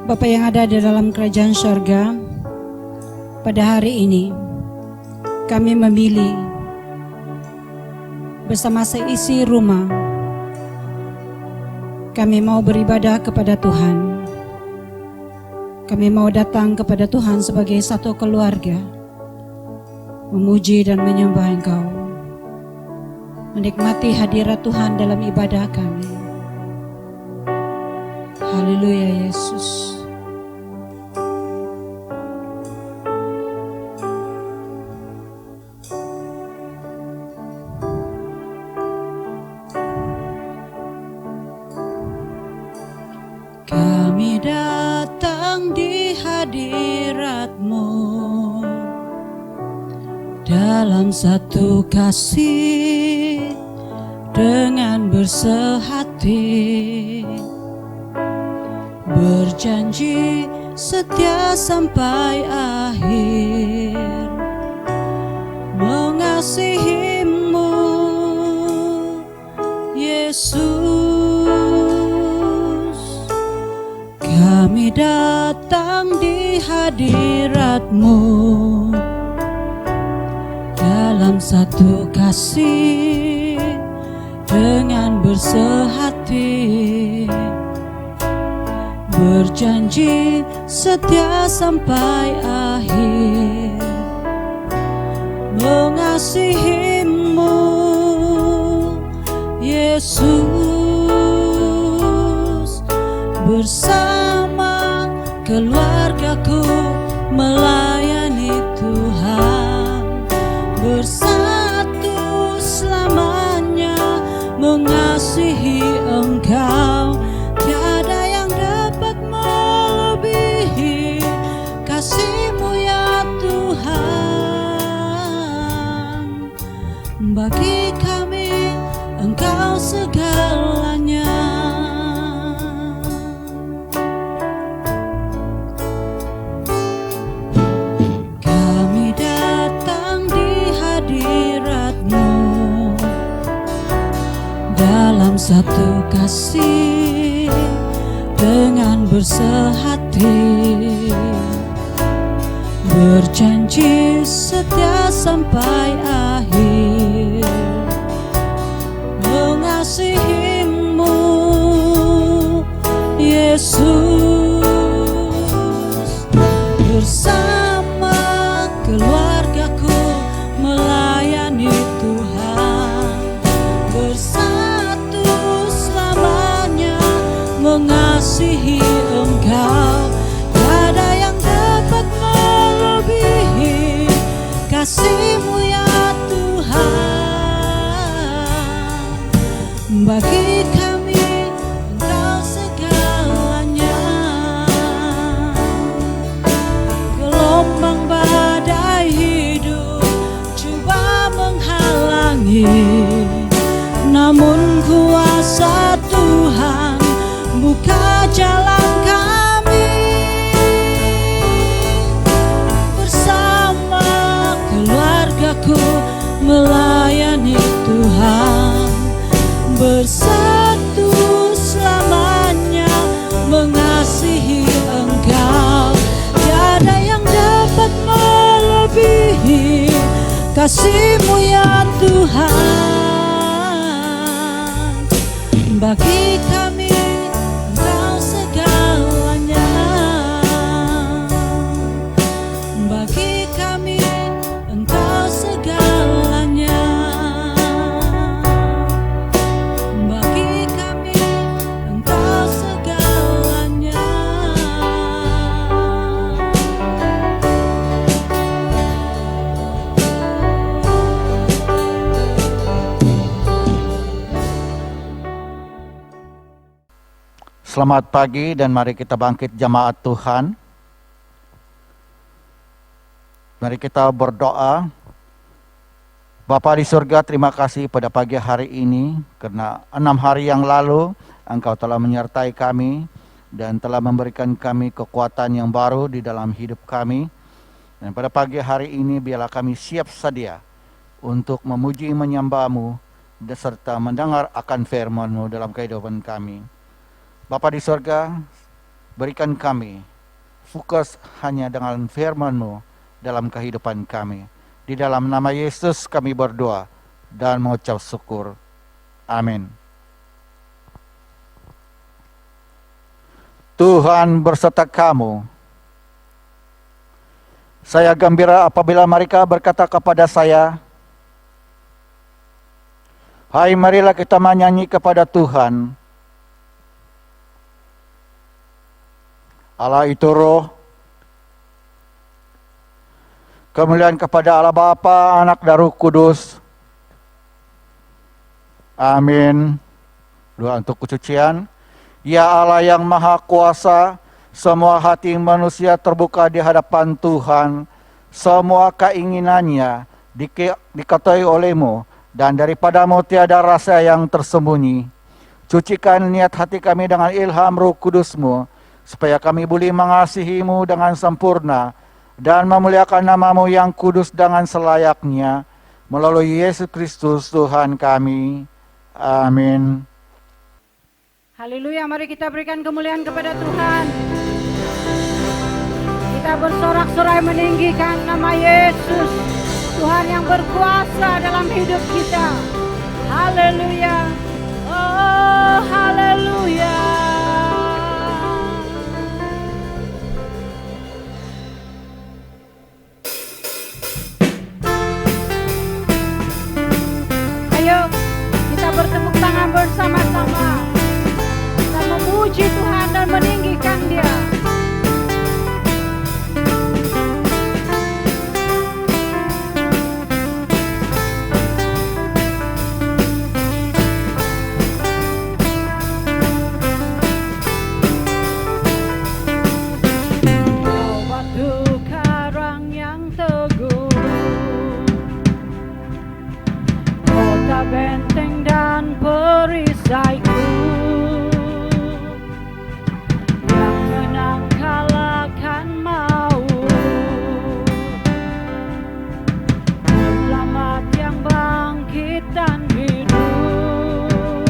Bapa yang ada di dalam kerajaan surga, pada hari ini kami memilih bersama seisi rumah, kami mau beribadah kepada Tuhan. Kami mau datang kepada Tuhan sebagai satu keluarga, memuji dan menyembah Engkau, menikmati hadirat Tuhan dalam ibadah kami. Haleluya Yesus. Kami datang di hadirat-Mu dalam satu kasih dengan bersehati, berjanji setia sampai akhir, mengasihi-Mu Yesus. Kami datang di hadirat-Mu dalam satu kasih dengan bersehati, berjanji setia sampai akhir, mengasihi-Mu Yesus. Bersama keluargaku melayani Tuhan, bersatu selamanya mengasihi Engkau. Tiada yang dapat melebihi kasih-Mu ya Tuhan. Bagi kami Engkau segalanya. Satu kasih dengan bersehati, berjanji setia sampai akhir, mengasihi-Mu Yesus. Bersama keluargaku melayani Tuhan, bersama mengasihi Engkau. Tiada yang dapat melebihi kasih-Mu ya Tuhan. Bagi kami Engkau segalanya. Gelombang badai hidup coba menghalangi, namun kuasa Tuhan buka jalan kami. Bersama keluargaku melayani Tuhan, bersatu selamanya mengasihi Engkau. Tiada yang dapat melebihi kasih-Mu ya Tuhan. Bagi kami Selamat pagi dan mari kita bangkit jemaat Tuhan. Mari kita berdoa. Bapa di surga, terima kasih pada pagi hari ini karena 6 hari yang lalu Engkau telah menyertai kami dan telah memberikan kami kekuatan yang baru di dalam hidup kami. Dan pada pagi hari ini biarlah kami siap sedia untuk memuji menyembah-Mu serta mendengar akan firman-Mu dalam kehidupan kami. Bapa di surga, berikan kami fokus hanya dengan firman-Mu dalam kehidupan kami. Di dalam nama Yesus kami berdoa dan mengucap syukur. Amin. Tuhan berserta kamu. Saya gembira apabila mereka berkata kepada saya, "Hai, marilah kita menyanyi kepada Tuhan." Allah itu roh. Kemuliaan kepada Allah Bapa, Anak, dan Roh Kudus. Amin. Doa untuk kesucian. Ya Allah yang Maha Kuasa, semua hati manusia terbuka di hadapan Tuhan. Semua keinginannya diketahui oleh-Mu, dan daripadamu tiada rasa yang tersembunyi. Cucikan niat hati kami dengan ilham Roh Kudus-Mu, supaya kami boleh mengasihi-Mu dengan sempurna dan memuliakan nama-Mu yang kudus dengan selayaknya, melalui Yesus Kristus Tuhan kami. Amin. Haleluya, mari kita berikan kemuliaan kepada Tuhan. Kita bersorak-sorai meninggikan nama Yesus, Tuhan yang berkuasa dalam hidup kita. Haleluya. Oh, haleluya. Ayo, kita bertepuk tangan bersama-sama. Kita memuji Tuhan dan meninggikan Dia. Benteng dan perisaiku yang menang kalahkan maut, selamat yang bangkit dan hidup.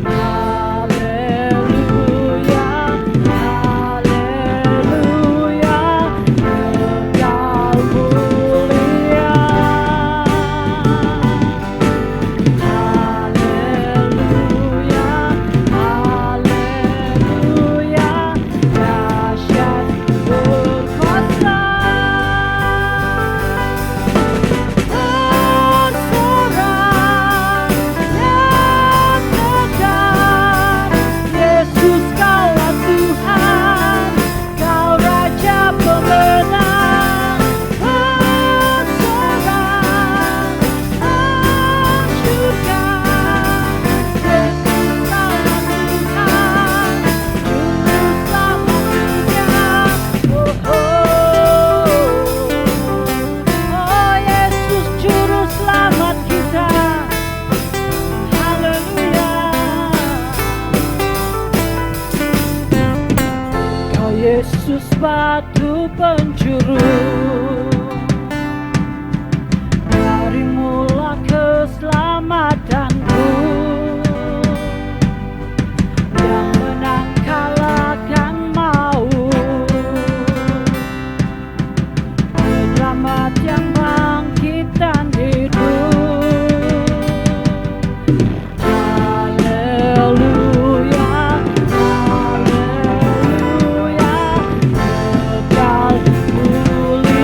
Haleluya, haleluya, kekal mulia. Yesus batu penjuru, dari mula keselamatanku, yang menang kalahkan maut, selamat yang bangkit dan hidup. Haleluya, haleluya, kekal mulia.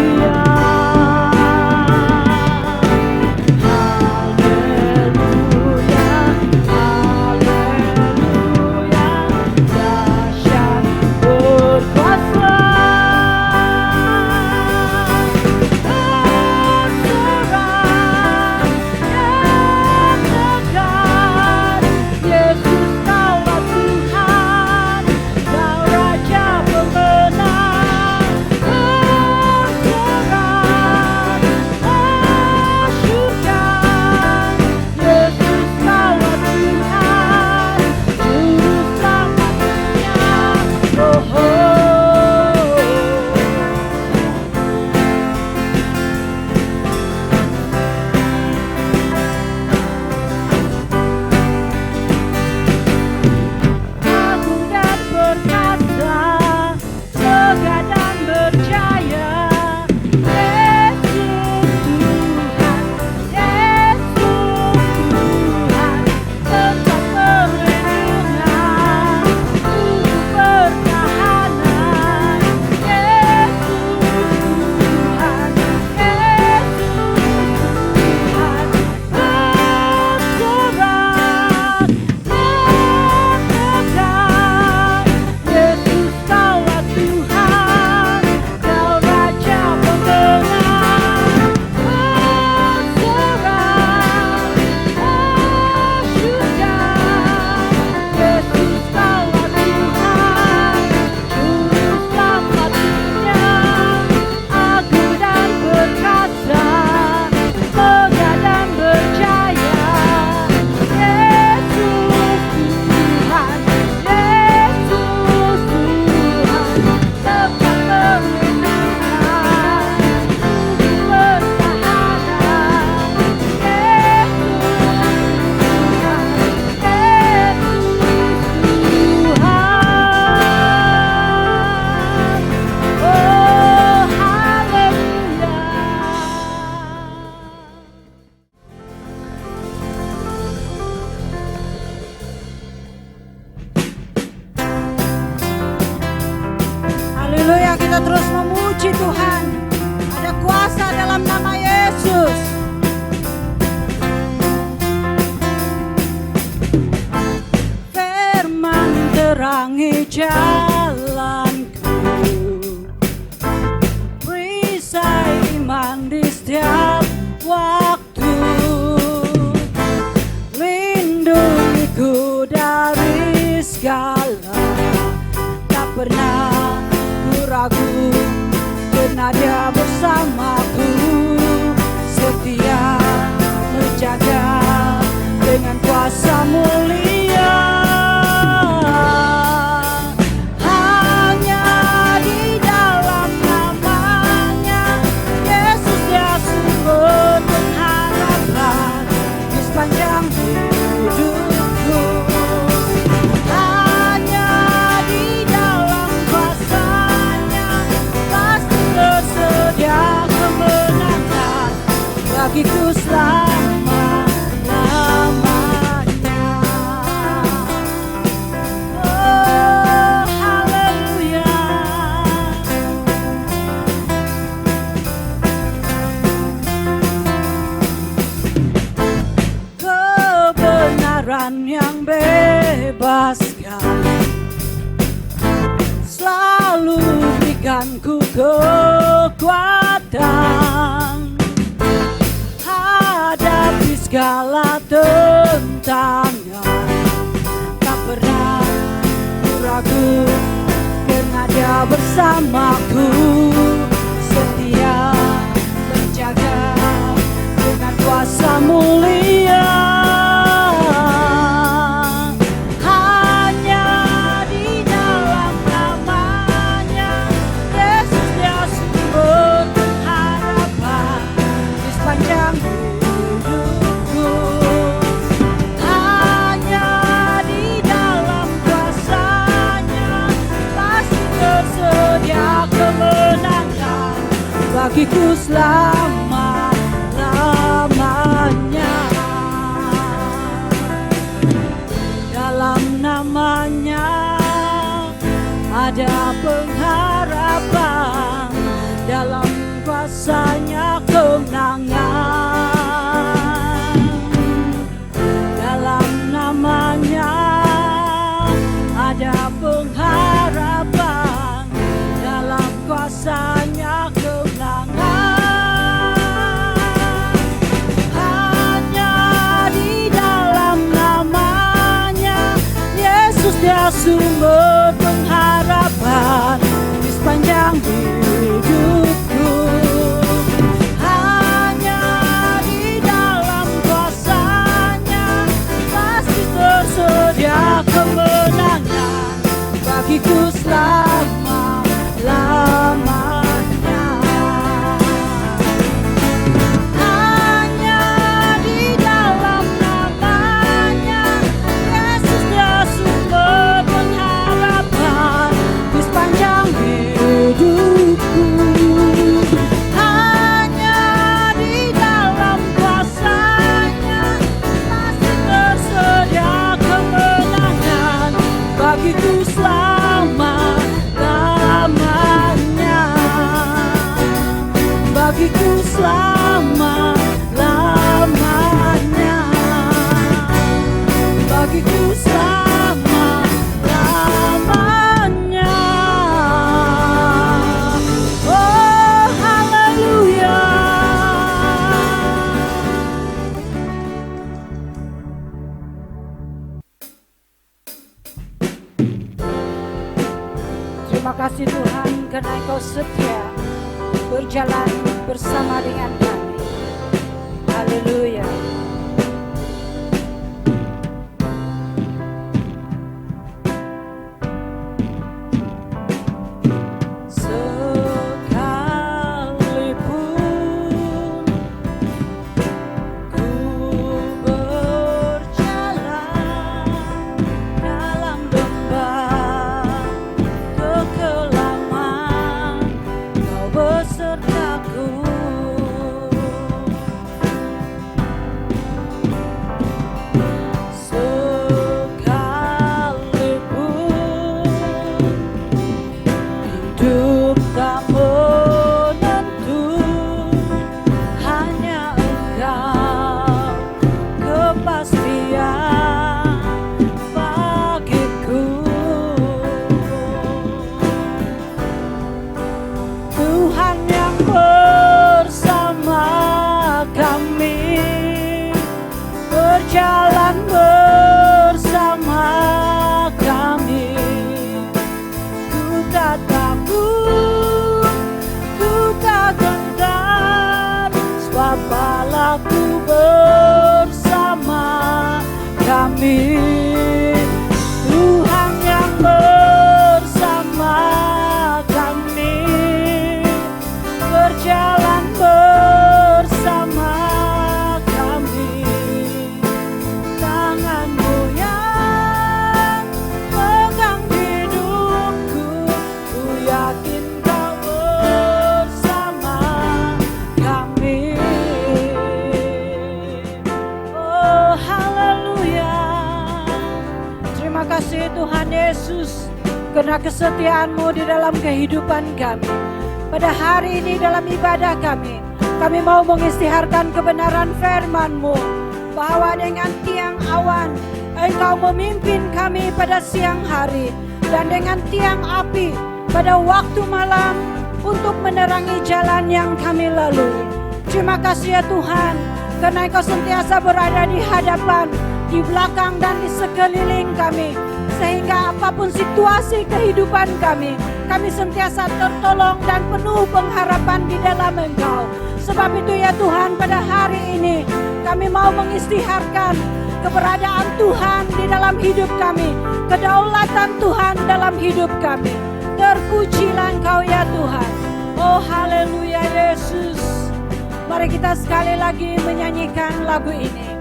terangi jalanku, perisai iman di setiap waktu, lindungiku dari segala, tak pernah ku ragu karena Dia bersamaku, setia menjaga dengan kuasa mulia. Hanya di dalam namanya Yesus Dia sumber pengharapan di sepanjang hidupku. Hanya di dalam kuasa-Nya pasti tersedia kemenangan bagiku selama-lamanya. Oh, haleluya. Kebenaran yang bebaskan selalu berikanku kekuatan hadapi segala tentangan. Tak pernah ku ragu karena Dia bersamaku, setia menjaga dengan kuasa mulia. Hanya di dalam namanya Yesus Dia sumber pengharapan di sepanjang hidupku. Hanya di dalam kuasa-Nya pasti tersedia kemenangan bagiku selama-lamanya. Dalam namanya ada pengharapan, dalam kuasa-Nya kemenangan. Dalam namanya ada pengharapan, dalam kuasa-Nya kemenangan. Hanya di dalam namanya Yesus Dia sumber pengharapan di sepanjang hidupku. Hanya di dalam kuasa-Nya pasti tersedia kemenangan bagiku selama-lamanya. Hanya di dalam namanya Yesus Dia sumber pengharapan di sepanjang hidupku. Hanya di dalam kuasa-Nya pasti tersedia kemenangan bagiku selama-lamanya. Bagiku selama-lamanya. Bagiku selama-lamanya. Oh, haleluya. Terima kasih Tuhan karena Engkau setia berjalan bersama dengan kami. Haleluya. Sekalipun ku berjalan dalam lembah kekelaman, Kau besertaku. kasih Tuhan Yesus, karena kesetiaan-Mu di dalam kehidupan kami. Pada hari ini dalam ibadah kami mau mengisytiharkan kebenaran firman-Mu, bahwa dengan tiang awan Engkau memimpin kami pada siang hari, dan dengan tiang api pada waktu malam untuk menerangi jalan yang kami lalui. Terima kasih ya Tuhan, karena Engkau sentiasa berada di hadapan, di belakang dan di sekeliling kami, sehingga apapun situasi kehidupan kami sentiasa tertolong dan penuh pengharapan di dalam Engkau. Sebab itu ya Tuhan, pada hari ini kami mau mengisytiharkan keberadaan Tuhan di dalam hidup kami, kedaulatan Tuhan dalam hidup kami. Terpujilah Engkau ya Tuhan. Oh haleluya Yesus. Mari kita sekali lagi menyanyikan lagu ini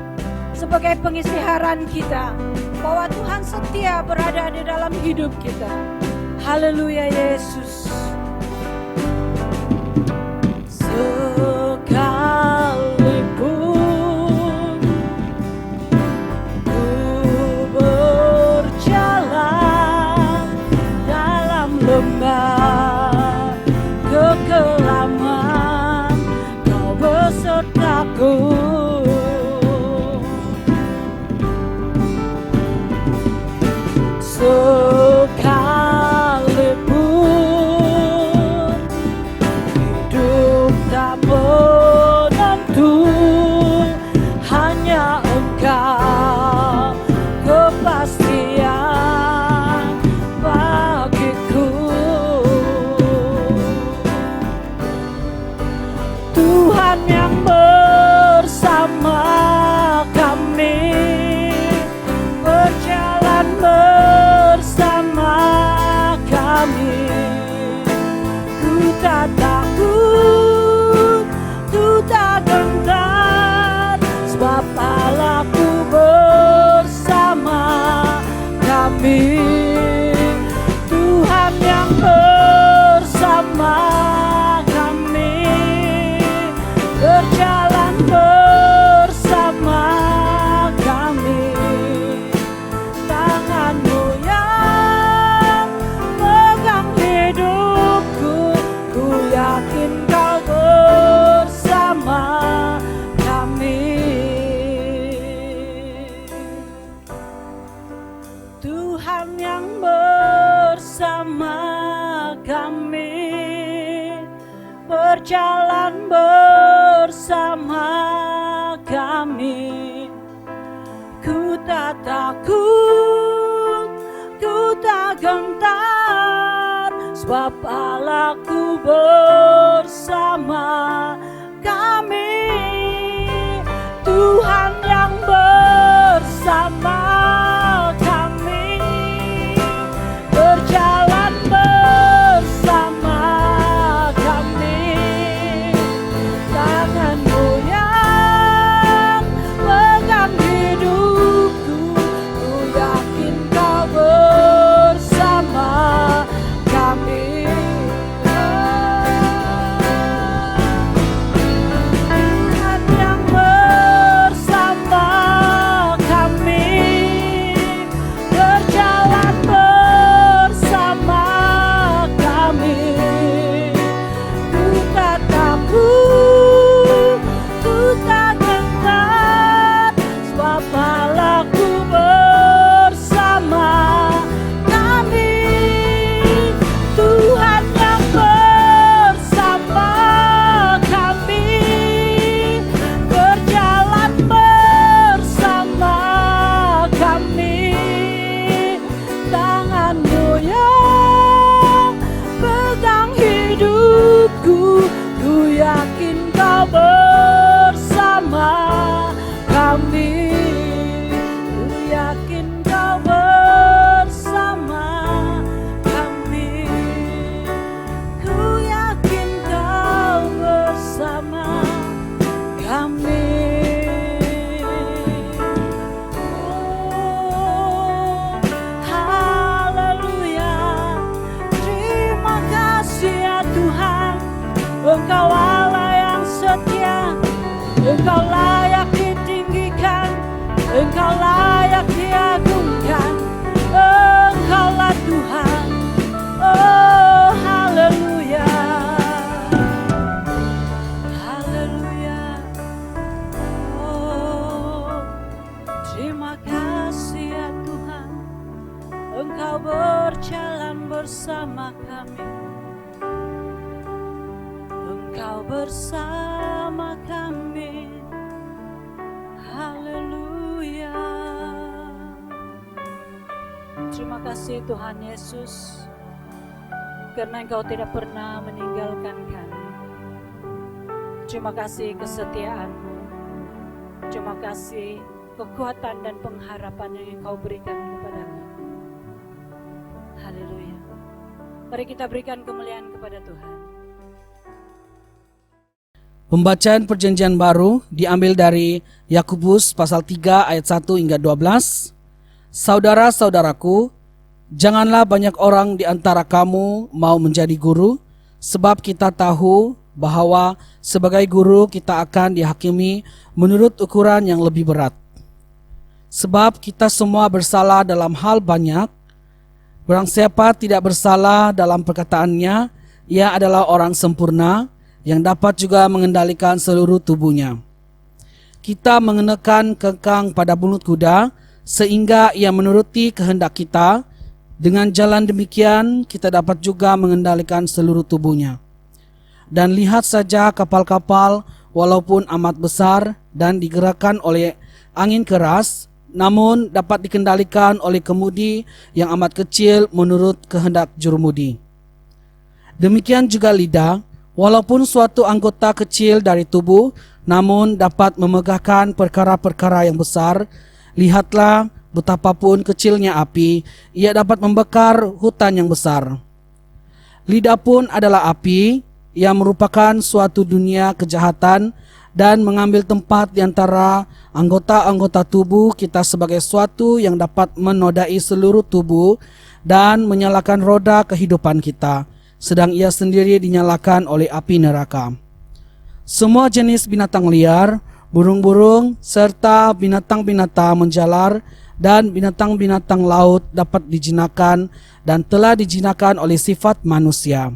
sebagai pengisytiharan kita, bahwa Tuhan setia berada di dalam hidup kita. Haleluya Yesus. Sekalipun ku berjalan dalam lembah kekelaman, Kau besertaku. Sekalipun hidup tak menentu, hanya Engkau kepastian bagiku. Tuhan yang bersama kami, berjalan bersama kami. Ku tak takut, ku tak gentar, sebab Allah-Ku bersama kami. Tuhan yang bersama kami, berjalan bersama kami. Tangan-Mu yang pegang hidupku, ku yakin Kau bersama kami. Tuhan yang bersama kami, berjalan bersama kami. Ku tak takut, ku tak gentar, sebab Allah-Ku bersama kami. Tuhan yang bersama kami, berjalan bersama kami. Tangan-Mu yang pegang hidupku, ku yakin Kau bersama kami. bersama kami. Engkau bersama kami. Haleluya. Terima kasih Tuhan Yesus, karena Engkau tidak pernah meninggalkan kami. Terima kasih kesetiaan-Mu. Terima kasih kekuatan dan pengharapan yang Engkau berikan kepada kami. Haleluya. Mari kita berikan kemuliaan kepada Tuhan. Pembacaan Perjanjian Baru diambil dari Yakobus pasal 3 ayat 1 hingga 12. Saudara-saudaraku, janganlah banyak orang di antara kamu mau menjadi guru, sebab kita tahu bahwa sebagai guru kita akan dihakimi menurut ukuran yang lebih berat. Sebab kita semua bersalah dalam hal banyak. Barang siapa tidak bersalah dalam perkataannya, ia adalah orang sempurna, yang dapat juga mengendalikan seluruh tubuhnya. Kita mengenakan kekang pada buntut kuda, sehingga ia menuruti kehendak kita. Dengan jalan demikian, kita dapat juga mengendalikan seluruh tubuhnya. Dan lihat saja kapal-kapal, walaupun amat besar dan digerakkan oleh angin keras, namun dapat dikendalikan oleh kemudi yang amat kecil menurut kehendak jurumudi. Demikian juga lidah, walaupun suatu anggota kecil dari tubuh, namun dapat memegahkan perkara-perkara yang besar. Lihatlah betapapun kecilnya api, ia dapat membakar hutan yang besar. Lidah pun adalah api, ia merupakan suatu dunia kejahatan dan mengambil tempat di antara anggota-anggota tubuh kita sebagai suatu yang dapat menodai seluruh tubuh dan menyalakan roda kehidupan kita, sedang ia sendiri dinyalakan oleh api neraka. Semua jenis binatang liar, burung-burung, serta binatang-binatang menjalar dan binatang-binatang laut dapat dijinakan dan telah dijinakan oleh sifat manusia.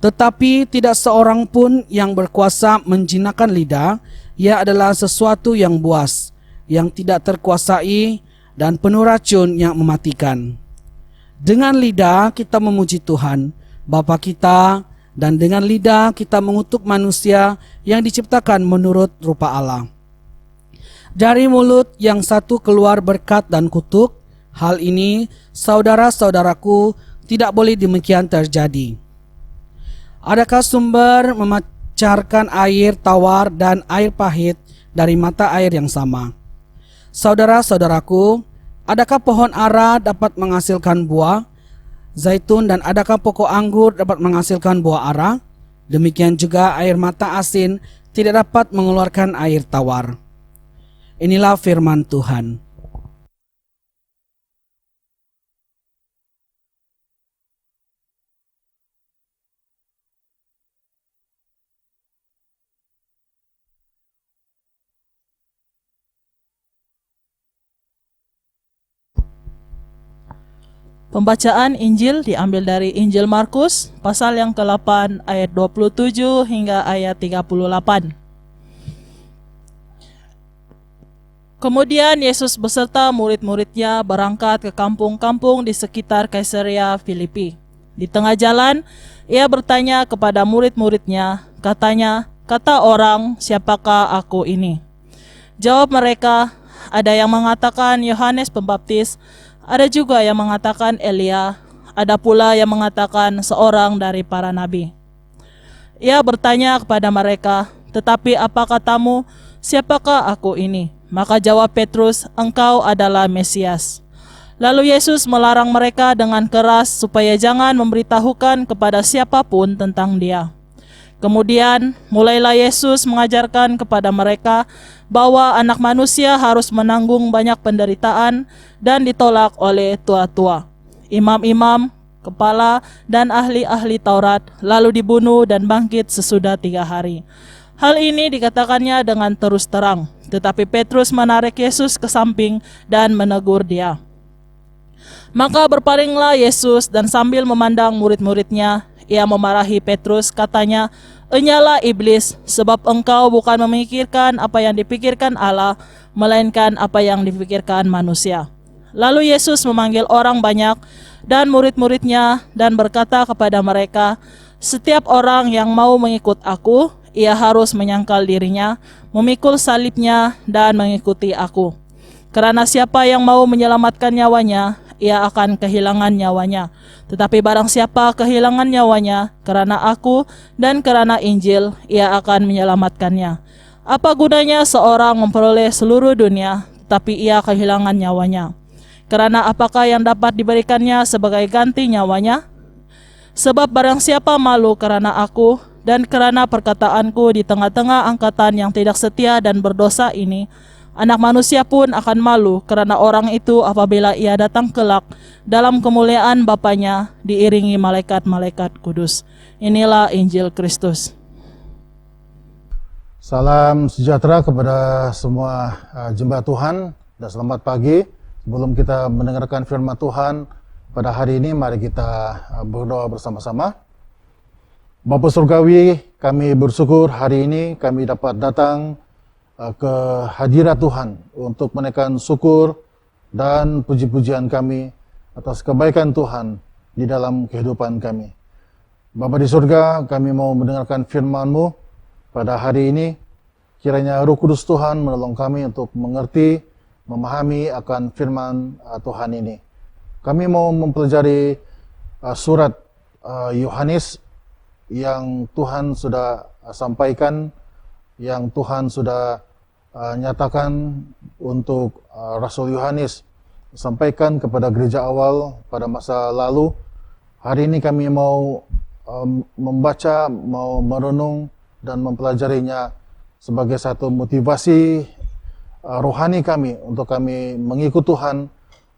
Tetapi tidak seorang pun yang berkuasa menjinakan lidah. Ia adalah sesuatu yang buas, yang tidak terkuasai dan penuh racun yang mematikan. Dengan lidah kita memuji Tuhan Bapa kita, dan dengan lidah kita mengutuk manusia yang diciptakan menurut rupa Allah. Dari mulut yang satu keluar berkat dan kutuk. Hal ini, saudara-saudaraku, tidak boleh demikian terjadi. Adakah sumber memancarkan air tawar dan air pahit dari mata air yang sama? Saudara-saudaraku, adakah pohon ara dapat menghasilkan buah zaitun, dan adakah pokok anggur dapat menghasilkan buah ara? Demikian juga air mata asin tidak dapat mengeluarkan air tawar. Inilah firman Tuhan. Pembacaan Injil diambil dari Injil Markus pasal yang ke-8 ayat 27 hingga ayat 38. Kemudian Yesus beserta murid-muridnya berangkat ke kampung-kampung di sekitar Kaisarea Filipi. Di tengah jalan, ia bertanya kepada murid-muridnya, katanya, "Kata orang, siapakah aku ini?" Jawab mereka, "Ada yang mengatakan Yohanes Pembaptis, ada juga yang mengatakan Elia, ada pula yang mengatakan seorang dari para nabi." Ia bertanya kepada mereka, "Tetapi apa katamu, siapakah aku ini?" Maka jawab Petrus, "Engkau adalah Mesias." Lalu Yesus melarang mereka dengan keras supaya jangan memberitahukan kepada siapapun tentang Dia. Kemudian mulailah Yesus mengajarkan kepada mereka bahwa Anak Manusia harus menanggung banyak penderitaan dan ditolak oleh tua-tua, imam-imam, kepala, dan ahli-ahli Taurat, lalu dibunuh dan bangkit sesudah 3 hari. Hal ini dikatakannya dengan terus terang, tetapi Petrus menarik Yesus ke samping dan menegur dia. Maka berpalinglah Yesus dan sambil memandang murid-muridnya, ia memarahi Petrus, katanya, "Enyalah iblis, sebab engkau bukan memikirkan apa yang dipikirkan Allah, melainkan apa yang dipikirkan manusia." Lalu Yesus memanggil orang banyak, dan murid-muridnya dan berkata kepada mereka, "Setiap orang yang mau mengikut aku, ia harus menyangkal dirinya, memikul salibnya dan mengikuti aku. Karena siapa yang mau menyelamatkan nyawanya, ia akan kehilangan nyawanya. Tetapi barang siapa kehilangan nyawanya karena aku dan karena Injil, ia akan menyelamatkannya. Apa gunanya seorang memperoleh seluruh dunia, tetapi ia kehilangan nyawanya? Karena apakah yang dapat diberikannya sebagai ganti nyawanya? Sebab barang siapa malu karena aku dan karena perkataanku di tengah-tengah angkatan yang tidak setia dan berdosa ini, Anak Manusia pun akan malu karena orang itu apabila ia datang kelak dalam kemuliaan Bapanya diiringi malaikat-malaikat kudus." Inilah Injil Kristus. Salam sejahtera kepada semua jemaat Tuhan dan selamat pagi. Sebelum kita mendengarkan firman Tuhan pada hari ini, mari kita berdoa bersama-sama. Bapa Surgawi, kami bersyukur hari ini kami dapat datang ke hadirat Tuhan untuk menaikkan syukur dan puji-pujian kami atas kebaikan Tuhan di dalam kehidupan kami. Bapa di surga, kami mau mendengarkan firman-Mu pada hari ini. Kiranya Roh Kudus Tuhan menolong kami untuk mengerti, memahami akan firman Tuhan ini. Kami mau mempelajari surat Yohanes yang Tuhan sudah sampaikan, yang Tuhan sudah nyatakan untuk Rasul Yohanes sampaikan kepada gereja awal pada masa lalu. Hari ini kami mau membaca, mau merenung dan mempelajarinya sebagai satu motivasi rohani kami untuk kami mengikut Tuhan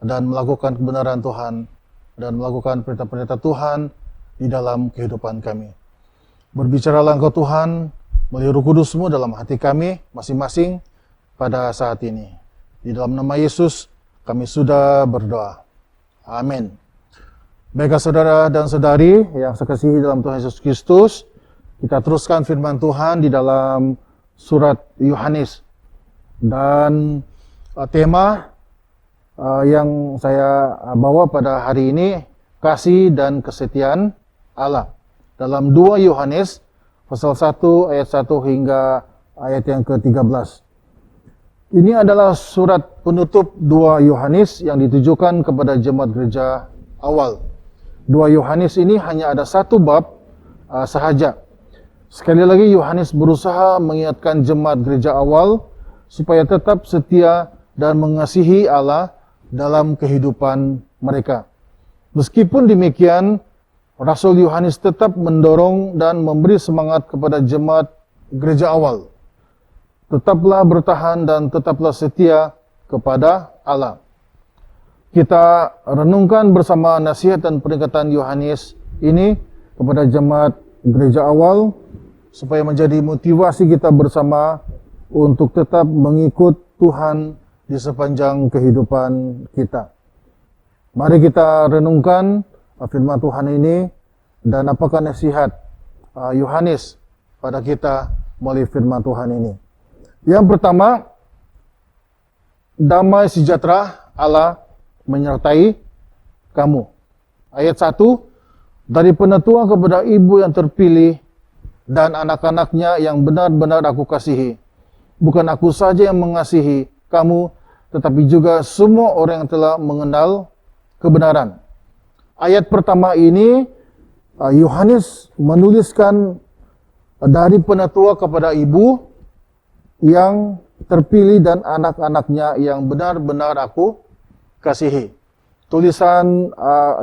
dan melakukan kebenaran Tuhan dan melakukan perintah-perintah Tuhan di dalam kehidupan kami. Berbicaralah Engkau Tuhan melalui Roh Kudus-Mu dalam hati kami masing-masing pada saat ini. Di dalam nama Yesus kami sudah berdoa. Amin. Baiklah saudara dan saudari yang saya kasihi dalam Tuhan Yesus Kristus, kita teruskan firman Tuhan di dalam surat Yohanes. Dan tema yang saya bawa pada hari ini, kasih dan kesetiaan Allah. Dalam 2 Yohanes pasal 1 ayat 1 hingga ayat yang ke-13. Ini adalah surat penutup 2 Yohanes yang ditujukan kepada jemaat gereja awal. 2 Yohanes ini hanya ada satu bab sahaja. Sekali lagi Yohanes berusaha mengingatkan jemaat gereja awal supaya tetap setia dan mengasihi Allah dalam kehidupan mereka. Meskipun demikian, Rasul Yohanes tetap mendorong dan memberi semangat kepada jemaat gereja awal. Tetaplah bertahan dan tetaplah setia kepada Allah. Kita renungkan bersama nasihat dan peringatan Yohanes ini kepada jemaat gereja awal supaya menjadi motivasi kita bersama untuk tetap mengikut Tuhan di sepanjang kehidupan kita. Mari kita renungkan firman Tuhan ini dan apakah nasihat Yohanes pada kita melalui firman Tuhan ini. Yang pertama, damai sejahtera Allah menyertai kamu. Ayat 1, dari penetua kepada ibu yang terpilih dan anak-anaknya yang benar-benar aku kasihi. Bukan aku saja yang mengasihi kamu, tetapi juga semua orang yang telah mengenal kebenaran. Ayat pertama ini, Yohanes menuliskan dari penetua kepada ibu yang terpilih dan anak-anaknya yang benar-benar aku kasihi. Tulisan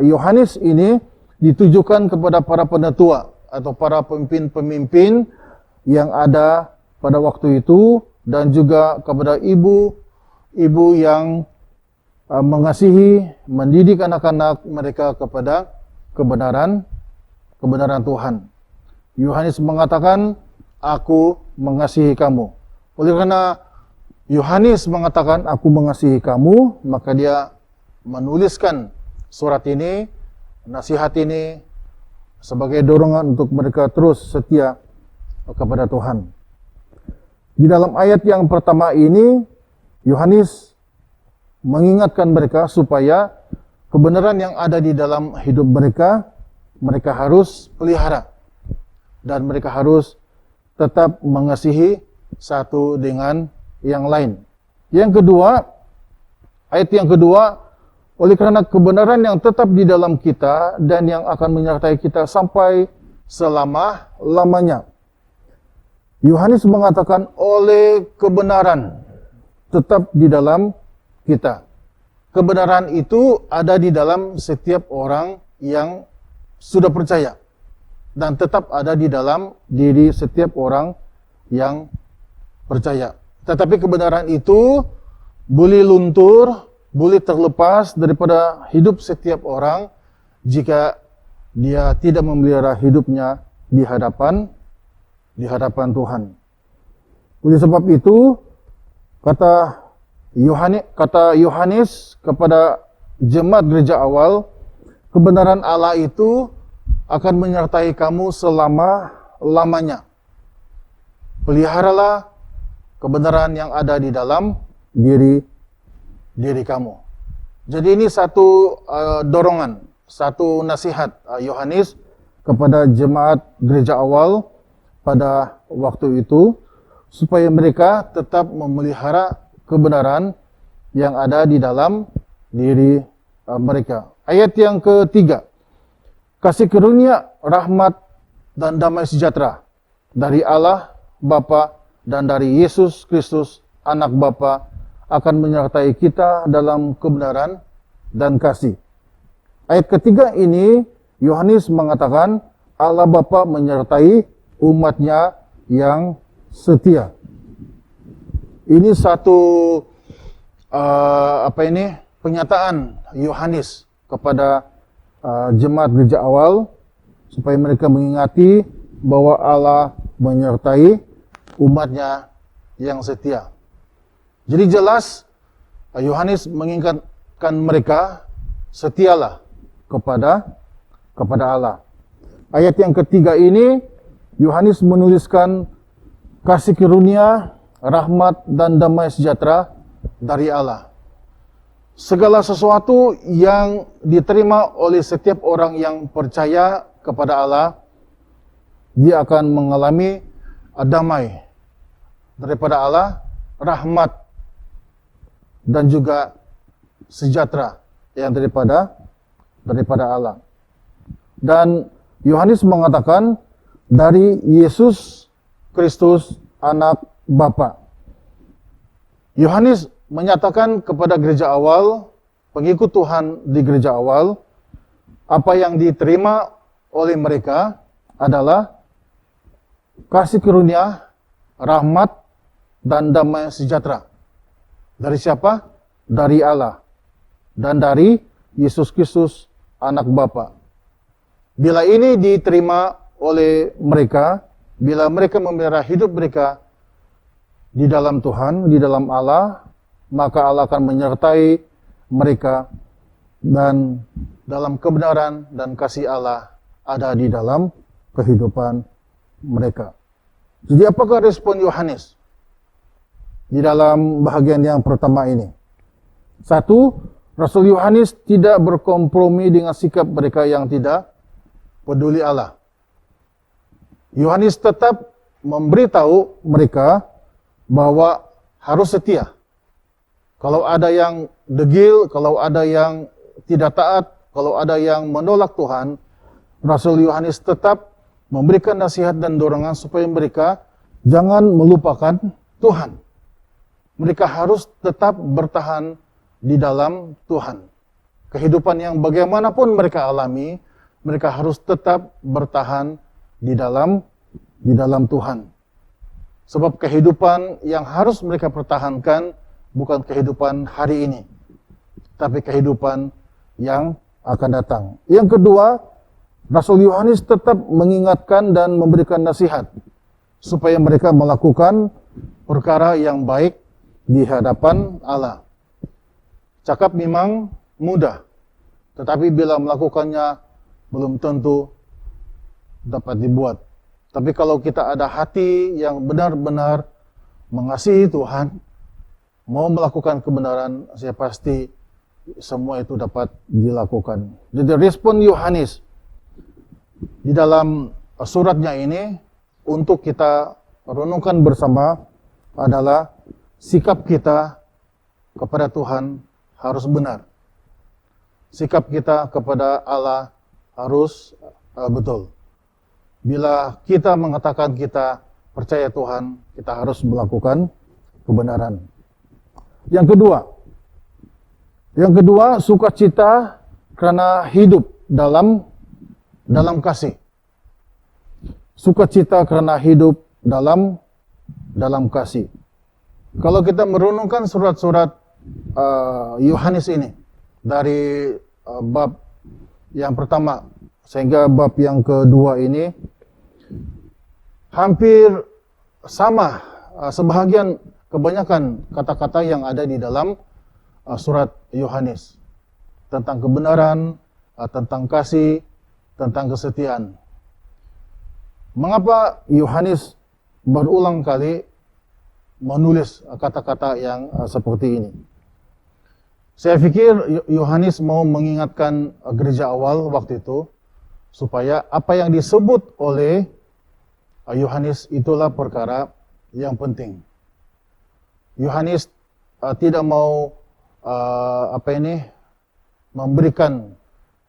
Yohanes ini ditujukan kepada para penetua atau para pemimpin-pemimpin yang ada pada waktu itu dan juga kepada ibu yang mengasihi, mendidik anak-anak mereka kepada kebenaran Tuhan. Yohanes mengatakan, aku mengasihi kamu. Oleh karena Yohanes mengatakan, aku mengasihi kamu, maka dia menuliskan surat ini, nasihat ini, sebagai dorongan untuk mereka terus setia kepada Tuhan. Di dalam ayat yang pertama ini, Yohanes mengingatkan mereka supaya kebenaran yang ada di dalam hidup mereka, mereka harus pelihara. Dan mereka harus tetap mengasihi satu dengan yang lain. Yang kedua, ayat yang kedua, oleh karena kebenaran yang tetap di dalam kita dan yang akan menyertai kita sampai selama-lamanya. Yohanes mengatakan oleh kebenaran tetap di dalam kita. Kebenaran itu ada di dalam setiap orang yang sudah percaya dan tetap ada di dalam diri setiap orang yang percaya. Tetapi kebenaran itu boleh luntur, boleh terlepas daripada hidup setiap orang jika dia tidak memelihara hidupnya di hadapan Tuhan. Oleh sebab itu, kata Yohanes kepada jemaat gereja awal, kebenaran Allah itu akan menyertai kamu selama-lamanya. Peliharalah kebenaran yang ada di dalam diri kamu. Jadi ini satu dorongan, satu nasihat Yohanes kepada jemaat gereja awal pada waktu itu, supaya mereka tetap memelihara kebenaran yang ada di dalam diri mereka. Ayat yang ketiga, kasih karunia, rahmat, dan damai sejahtera dari Allah Bapa dan dari Yesus Kristus Anak Bapa akan menyertai kita dalam kebenaran dan kasih. Ayat ketiga ini, Yohanes mengatakan Allah Bapa menyertai umatnya yang setia. Ini satu pernyataan Yohanes kepada jemaat gereja awal supaya mereka mengingati bahwa Allah menyertai umatnya yang setia. Jadi jelas Yohanes mengingatkan mereka setialah kepada Allah. Ayat yang ketiga ini Yohanes menuliskan kasih karunia, rahmat, dan damai sejahtera dari Allah. Segala sesuatu yang diterima oleh setiap orang yang percaya kepada Allah, dia akan mengalami damai daripada Allah, rahmat, dan juga sejahtera yang daripada Allah. Dan Yohanes mengatakan dari Yesus Kristus Anak Bapa. Yohanes menyatakan kepada gereja awal, pengikut Tuhan di gereja awal, apa yang diterima oleh mereka adalah kasih karunia, rahmat, dan damai sejahtera. Dari siapa? Dari Allah dan dari Yesus Kristus Anak Bapa. Bila ini diterima oleh mereka, bila mereka memelihara hidup mereka di dalam Tuhan, di dalam Allah, maka Allah akan menyertai mereka dan dalam kebenaran dan kasih Allah ada di dalam kehidupan mereka. Jadi apakah respon Yohanes di dalam bahagian yang pertama ini? Satu, Rasul Yohanes tidak berkompromi dengan sikap mereka yang tidak peduli Allah. Yohanes tetap memberitahu mereka bahwa harus setia. Kalau ada yang degil, kalau ada yang tidak taat, kalau ada yang menolak Tuhan, Rasul Yohanes tetap memberikan nasihat dan dorongan supaya mereka jangan melupakan Tuhan. Mereka harus tetap bertahan di dalam Tuhan. Kehidupan yang bagaimanapun mereka alami, mereka harus tetap bertahan di dalam Tuhan. Sebab kehidupan yang harus mereka pertahankan bukan kehidupan hari ini, tapi kehidupan yang akan datang. Yang kedua, Rasul Yohanes tetap mengingatkan dan memberikan nasihat supaya mereka melakukan perkara yang baik di hadapan Allah. Cakap memang mudah, tetapi bila melakukannya belum tentu dapat dibuat. Tapi kalau kita ada hati yang benar-benar mengasihi Tuhan, mau melakukan kebenaran, saya pasti semua itu dapat dilakukan. Jadi respon Yohanes di dalam suratnya ini untuk kita renungkan bersama adalah sikap kita kepada Tuhan harus benar. Sikap kita kepada Allah harus betul. Bila kita mengatakan kita percaya Tuhan, kita harus melakukan kebenaran. Yang kedua, sukacita karena hidup dalam kasih. Sukacita karena hidup dalam kasih. Kalau kita merenungkan surat-surat Yohanes ini dari bab yang pertama sehingga bab yang kedua ini hampir sama, kebanyakan kata-kata yang ada di dalam surat Yohanes tentang kebenaran, tentang kasih, tentang kesetiaan. Mengapa Yohanes berulang kali menulis kata-kata yang seperti ini? Saya pikir Yohanes mau mengingatkan gereja awal waktu itu supaya apa yang disebut oleh Yohanes itulah perkara yang penting. Yohanes tidak mau memberikan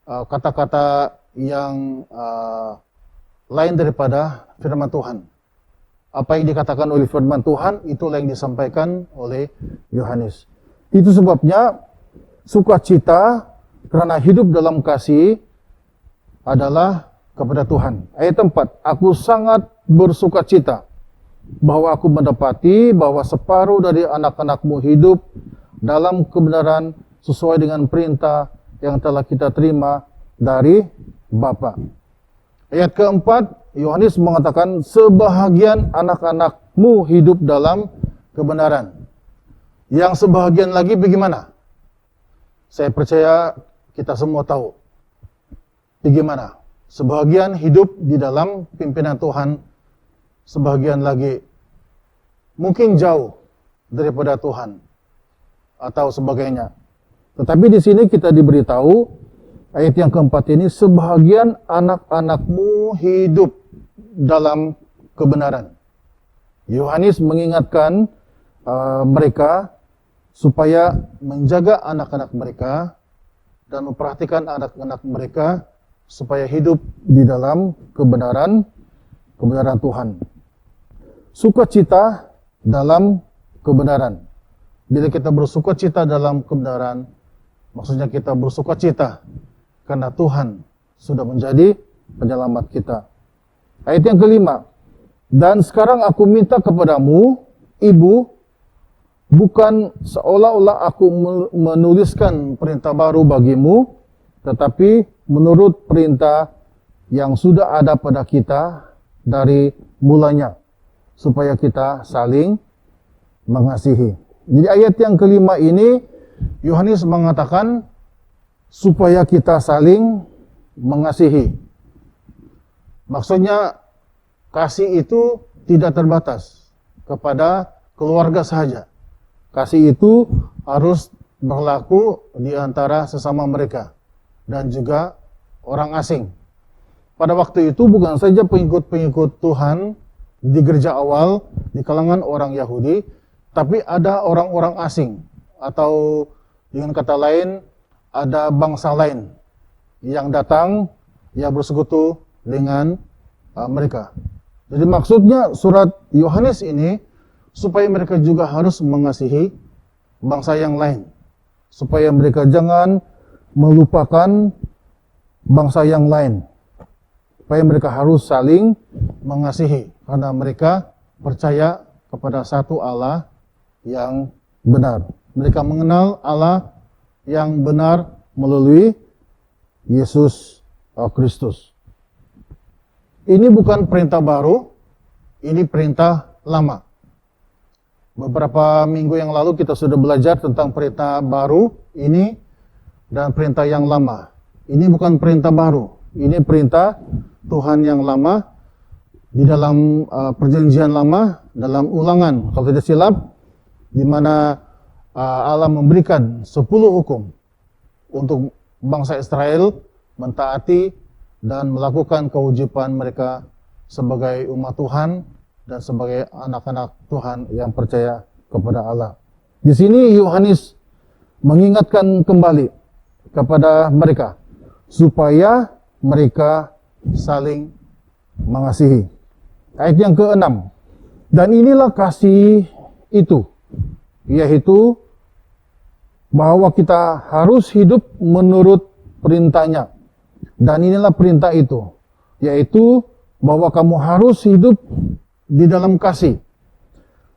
kata-kata yang lain daripada firman Tuhan. Apa yang dikatakan oleh firman Tuhan itulah yang disampaikan oleh Yohanes. Itu sebabnya sukacita karena hidup dalam kasih adalah kepada Tuhan. Ayat 4, aku sangat bersukacita bahwa aku mendapati bahwa separuh dari anak-anakmu hidup dalam kebenaran sesuai dengan perintah yang telah kita terima dari Bapa. Ayat keempat, Yohanes mengatakan sebahagian anak-anakmu hidup dalam kebenaran. Yang sebahagian lagi bagaimana? Saya percaya kita semua tahu bagaimana. Sebahagian hidup di dalam pimpinan Tuhan, sebahagian lagi mungkin jauh daripada Tuhan atau sebagainya. Tetapi di sini kita diberitahu ayat yang keempat ini sebahagian anak-anakmu hidup dalam kebenaran. Yohanes mengingatkan mereka supaya menjaga anak-anak mereka dan memperhatikan anak-anak mereka supaya hidup di dalam kebenaran Tuhan. Sukacita dalam kebenaran. Bila kita bersukacita dalam kebenaran, maksudnya kita bersukacita karena Tuhan sudah menjadi penyelamat kita. Ayat yang kelima, dan sekarang aku minta kepadamu, ibu, bukan seolah-olah aku menuliskan perintah baru bagimu, tetapi menurut perintah yang sudah ada pada kita dari mulanya, supaya kita saling mengasihi. Jadi ayat yang kelima ini, Yohanes mengatakan supaya kita saling mengasihi. Maksudnya kasih itu tidak terbatas kepada keluarga saja. Kasih itu harus berlaku di antara sesama mereka dan juga orang asing. Pada waktu itu bukan saja pengikut-pengikut Tuhan di gereja awal di kalangan orang Yahudi, tapi ada orang-orang asing atau dengan kata lain ada bangsa lain yang datang yang bersekutu dengan mereka. Jadi maksudnya surat Yohanes ini supaya mereka juga harus mengasihi bangsa yang lain, supaya mereka jangan melupakan bangsa yang lain, supaya mereka harus saling mengasihi karena mereka percaya kepada satu Allah yang benar. Mereka mengenal Allah yang benar melalui Yesus Kristus. Ini bukan perintah baru, ini perintah lama. Beberapa minggu yang lalu kita sudah belajar tentang perintah baru ini dan perintah yang lama. Ini bukan perintah baru, ini perintah Tuhan yang lama di dalam perjanjian lama, dalam Ulangan kalau tidak silap, di mana Allah memberikan 10 hukum untuk bangsa Israel mentaati dan melakukan kewajiban mereka sebagai umat Tuhan dan sebagai anak-anak Tuhan yang percaya kepada Allah. Di sini Yohanes mengingatkan kembali kepada mereka supaya mereka saling mengasihi. Ayat yang ke-6. Dan inilah kasih itu, yaitu bahwa kita harus hidup menurut perintahnya. Dan inilah perintah itu, yaitu bahwa kamu harus hidup di dalam kasih,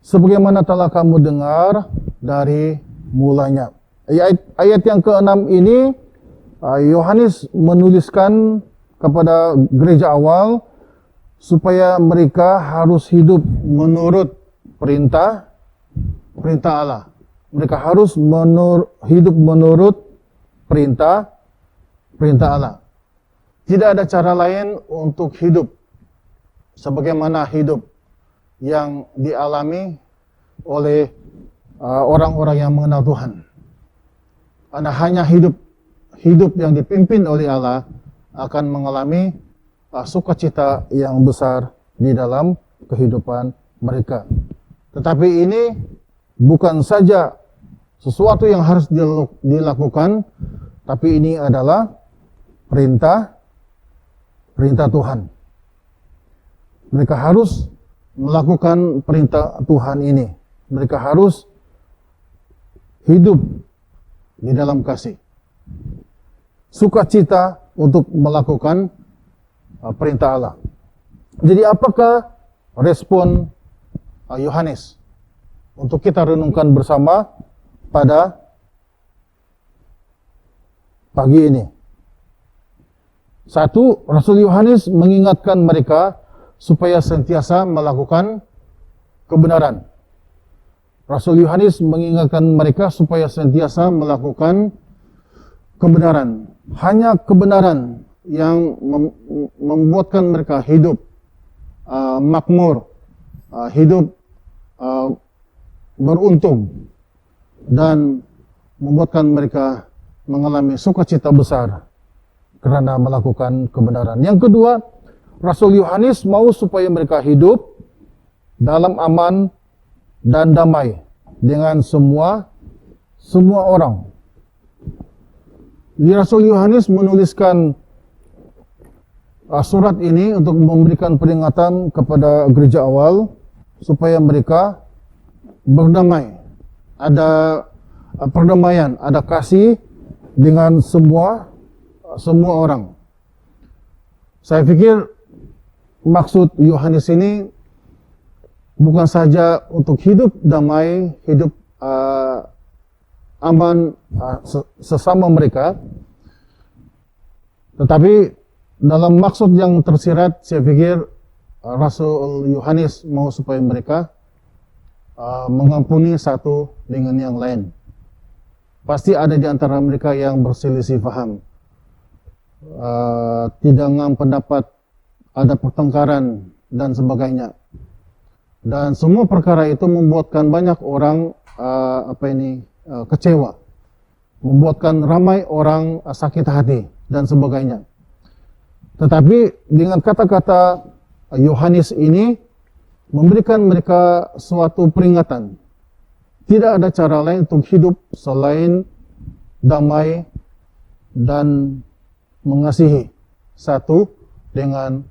sebagaimana telah kamu dengar dari mulanya. Ayat yang ke-6 ini, Yohanes menuliskan kepada gereja awal, supaya mereka harus hidup menurut perintah Allah. Mereka harus hidup menurut perintah Allah. Tidak ada cara lain untuk hidup sebagaimana hidup yang dialami oleh orang-orang yang mengenal Tuhan. Anda hanya hidup yang dipimpin oleh Allah akan mengalami sukacita yang besar di dalam kehidupan mereka. Tetapi ini bukan saja sesuatu yang harus dilakukan, tapi ini adalah perintah Tuhan. Mereka harus melakukan perintah Tuhan ini. Mereka harus hidup di dalam kasih. Sukacita untuk melakukan perintah Allah. Jadi apakah respon Yohanes? Untuk kita renungkan bersama pada pagi ini. Satu, Rasul Yohanes mengingatkan mereka supaya sentiasa melakukan kebenaran. Rasul Yohanes mengingatkan mereka supaya sentiasa melakukan kebenaran. Hanya kebenaran yang membuatkan mereka hidup makmur, hidup beruntung, dan membuatkan mereka mengalami sukacita besar karena melakukan kebenaran. Yang kedua, Rasul Yohanes mau supaya mereka hidup dalam aman dan damai dengan semua orang. Rasul Yohanes menuliskan surat ini untuk memberikan peringatan kepada gereja awal supaya mereka berdamai. Ada perdamaian, ada kasih dengan semua orang. Saya pikir maksud Yohanes ini bukan saja untuk hidup damai, hidup aman sesama mereka, tetapi dalam maksud yang tersirat, saya pikir Rasul Yohanes mau supaya mereka mengampuni satu dengan yang lain. Pasti ada di antara mereka yang berselisih paham, tidak ngam pendapat, ada pertengkaran dan sebagainya. Dan semua perkara itu membuatkan banyak orang kecewa, membuatkan ramai orang sakit hati dan sebagainya. Tetapi dengan kata-kata Yohanes ini memberikan mereka suatu peringatan. Tidak ada cara lain untuk hidup selain damai dan mengasihi satu dengan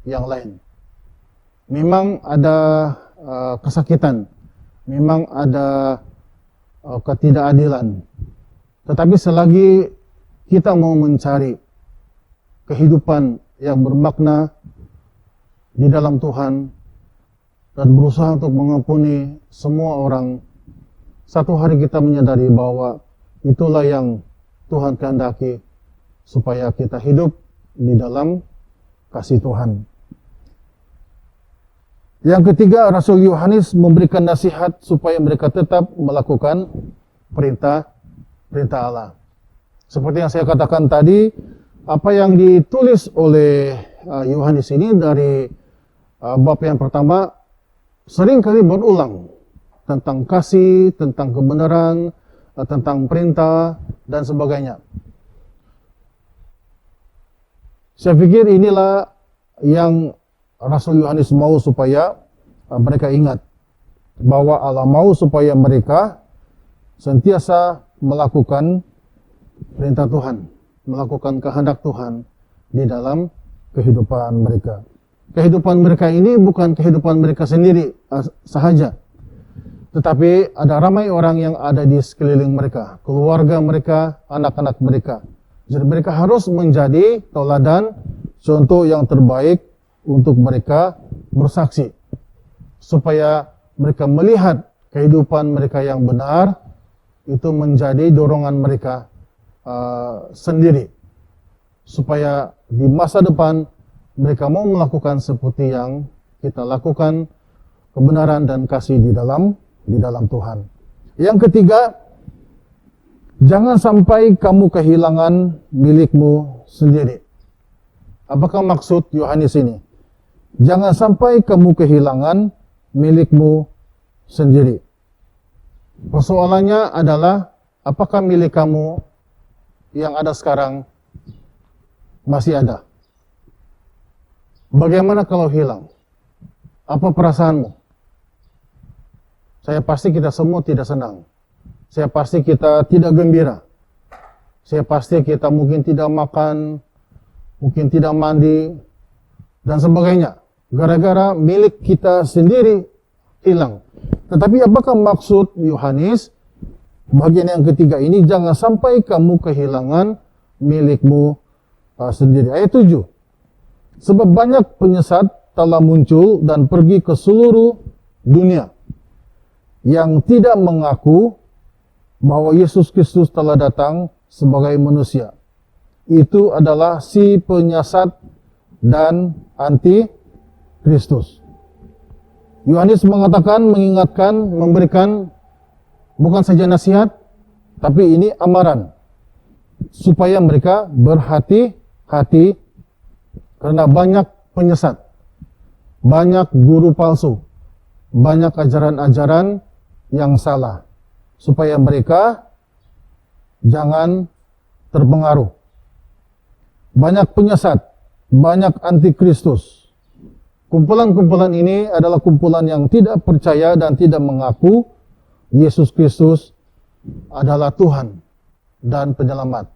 yang lain. Memang ada kesakitan, memang ada ketidakadilan. Tetapi selagi kita mau mencari kehidupan yang bermakna di dalam Tuhan dan berusaha untuk mengampuni semua orang, satu hari kita menyadari bahwa itulah yang Tuhan kehendaki supaya kita hidup di dalam kasih Tuhan. Yang ketiga, Rasul Yohanes memberikan nasihat supaya mereka tetap melakukan perintah Allah. Seperti yang saya katakan tadi, apa yang ditulis oleh Yohanes ini dari bab yang pertama sering kali berulang tentang kasih, tentang kebenaran, tentang perintah, dan sebagainya. Saya pikir inilah yang Rasul Yohanes mau supaya mereka ingat, bahwa Allah mau supaya mereka sentiasa melakukan perintah Tuhan, melakukan kehendak Tuhan di dalam kehidupan mereka. Kehidupan mereka ini bukan kehidupan mereka sendiri sahaja, tetapi ada ramai orang yang ada di sekeliling mereka, keluarga mereka, anak-anak mereka. Jadi mereka harus menjadi tauladan, contoh yang terbaik untuk mereka bersaksi, supaya mereka melihat kehidupan mereka yang benar, itu menjadi dorongan mereka sendiri, supaya di masa depan mereka mau melakukan seperti yang kita lakukan, kebenaran dan kasih di dalam Tuhan. Yang ketiga, jangan sampai kamu kehilangan milikmu sendiri. Apakah maksud Yohanes ini? Jangan sampai kamu kehilangan milikmu sendiri. Persoalannya adalah, apakah milik kamu yang ada sekarang masih ada? Bagaimana kalau hilang? Apa perasaanmu? Saya pasti kita semua tidak senang. Saya pasti kita tidak gembira. Saya pasti kita mungkin tidak makan, mungkin tidak mandi, dan sebagainya. Gara-gara milik kita sendiri hilang. Tetapi apakah maksud Yohanes bagian yang ketiga ini, jangan sampai kamu kehilangan milikmu sendiri. Ayat 7. Sebab banyak penyesat telah muncul dan pergi ke seluruh dunia yang tidak mengaku bahwa Yesus Kristus telah datang sebagai manusia. Itu adalah si penyesat dan anti-Kristus. Yohanes mengatakan, mengingatkan, memberikan bukan saja nasihat, tapi ini amaran, supaya mereka berhati-hati, karena banyak penyesat, banyak guru palsu, banyak ajaran-ajaran yang salah, supaya mereka jangan terpengaruh. Banyak penyesat, banyak anti-Kristus. Kumpulan-kumpulan ini adalah kumpulan yang tidak percaya dan tidak mengaku Yesus Kristus adalah Tuhan dan Penyelamat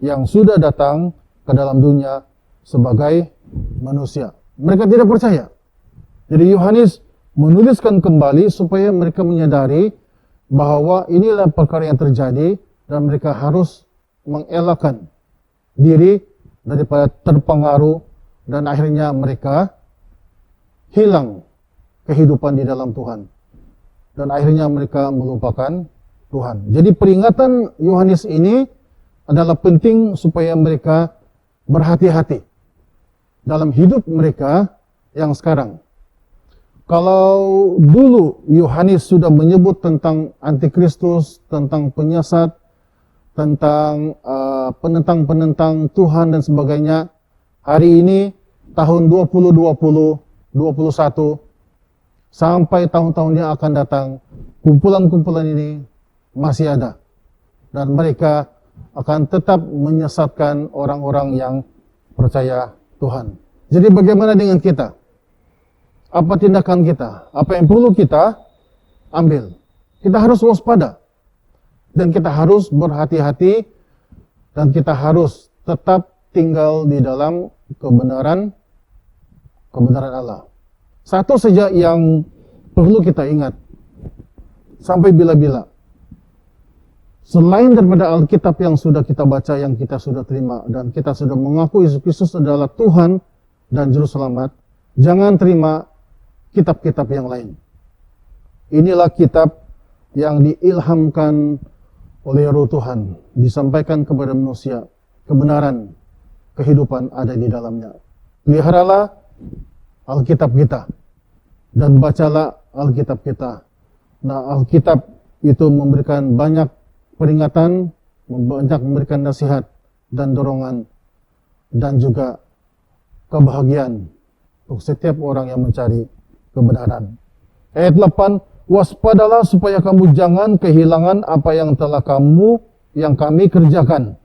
yang sudah datang ke dalam dunia sebagai manusia. Mereka tidak percaya. Jadi Yohanes menuliskan kembali supaya mereka menyadari bahwa inilah perkara yang terjadi dan mereka harus mengelakkan diri daripada terpengaruh dan akhirnya mereka hilang kehidupan di dalam Tuhan. Dan akhirnya mereka melupakan Tuhan. Jadi peringatan Yohanes ini adalah penting supaya mereka berhati-hati dalam hidup mereka yang sekarang. Kalau dulu Yohanes sudah menyebut tentang antikristus, tentang penyesat, tentang penentang-penentang Tuhan dan sebagainya, hari ini tahun 2020, 21 sampai tahun-tahun yang akan datang, kumpulan-kumpulan ini masih ada. Dan mereka akan tetap menyesatkan orang-orang yang percaya Tuhan. Jadi bagaimana dengan kita? Apa tindakan kita? Apa yang perlu kita ambil? Kita harus waspada. Dan kita harus berhati-hati. Dan kita harus tetap tinggal di dalam kebenaran Allah. Satu saja yang perlu kita ingat, sampai bila-bila, selain daripada Alkitab yang sudah kita baca, yang kita sudah terima, dan kita sudah mengaku Yesus Kristus adalah Tuhan dan Juru Selamat, jangan terima kitab-kitab yang lain. Inilah kitab yang diilhamkan oleh Roh Tuhan, disampaikan kepada manusia, kebenaran, kehidupan ada di dalamnya. Peliharalah Alkitab kita dan bacalah Alkitab kita. Nah, Alkitab itu memberikan banyak peringatan, banyak memberikan nasihat dan dorongan dan juga kebahagiaan untuk setiap orang yang mencari kebenaran. Ayat 8, waspadalah supaya kamu jangan kehilangan apa yang telah kamu yang kami kerjakan,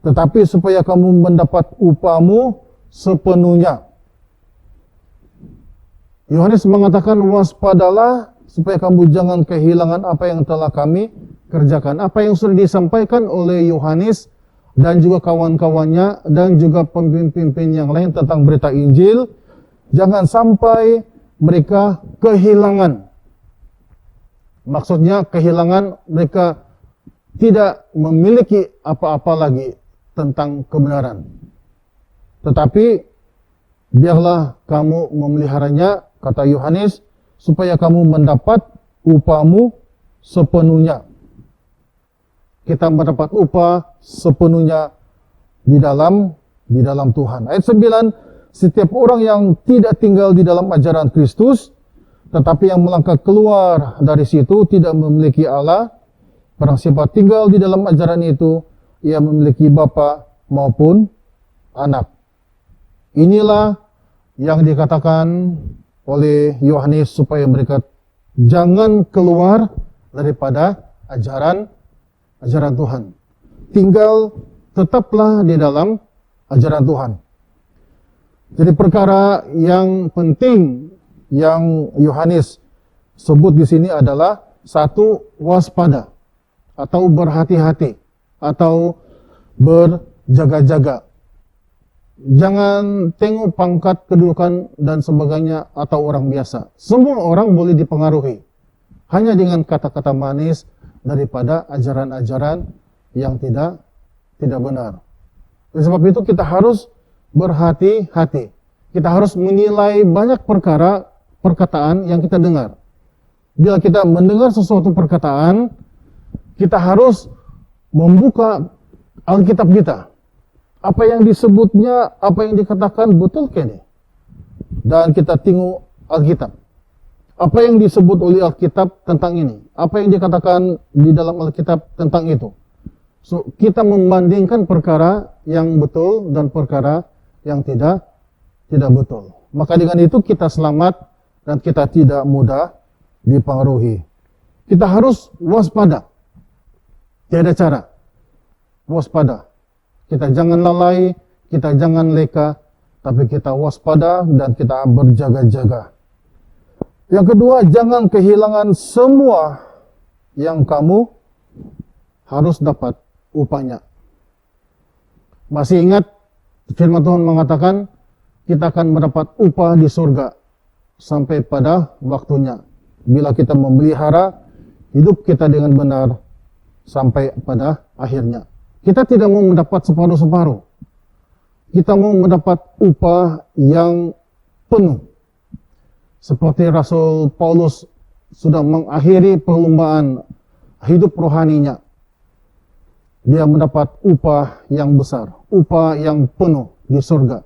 tetapi supaya kamu mendapat upahmu sepenuhnya. Yohanes mengatakan, waspadalah supaya kamu jangan kehilangan apa yang telah kami kerjakan. Apa yang sudah disampaikan oleh Yohanes dan juga kawan-kawannya dan juga pemimpin-pemimpin yang lain tentang berita Injil, jangan sampai mereka kehilangan. Maksudnya kehilangan, mereka tidak memiliki apa-apa lagi tentang kebenaran. Tetapi biarlah kamu memeliharanya, kata Yohanes, supaya kamu mendapat upahmu sepenuhnya. Kita mendapat upah sepenuhnya di dalam Tuhan. Ayat 9, setiap orang yang tidak tinggal di dalam ajaran Kristus, tetapi yang melangkah keluar dari situ tidak memiliki Allah. Barang siapa tinggal di dalam ajaran itu, ia memiliki bapa maupun anak. Inilah yang dikatakan oleh Yohanes supaya mereka jangan keluar daripada ajaran Tuhan. Tinggal tetaplah di dalam ajaran Tuhan. Jadi perkara yang penting yang Yohanes sebut di sini adalah satu, waspada atau berhati-hati atau berjaga-jaga. Jangan tengok pangkat, kedudukan dan sebagainya atau orang biasa. Semua orang boleh dipengaruhi hanya dengan kata-kata manis daripada ajaran-ajaran yang tidak benar. Oleh sebab itu kita harus berhati-hati. Kita harus menilai banyak perkataan yang kita dengar. Bila kita mendengar sesuatu perkataan, kita harus membuka Alkitab kita. Apa yang disebutnya, apa yang dikatakan betul kene. Dan kita tengok Alkitab. Apa yang disebut oleh Alkitab tentang ini? Apa yang dikatakan di dalam Alkitab tentang itu? So, kita membandingkan perkara yang betul dan perkara yang tidak betul. Maka dengan itu kita selamat dan kita tidak mudah dipengaruhi. Kita harus waspada. Tiada cara. Waspada. Kita jangan lalai, kita jangan leka, tapi kita waspada dan kita berjaga-jaga. Yang kedua, jangan kehilangan semua yang kamu harus dapat upahnya. Masih ingat firman Tuhan mengatakan kita akan mendapat upah di surga sampai pada waktunya. Bila kita memelihara hidup kita dengan benar sampai pada akhirnya. Kita tidak mau mendapat separuh-separuh. Kita mau mendapat upah yang penuh. Seperti Rasul Paulus sudah mengakhiri perlombaan hidup rohaninya. Dia mendapat upah yang besar, upah yang penuh di surga.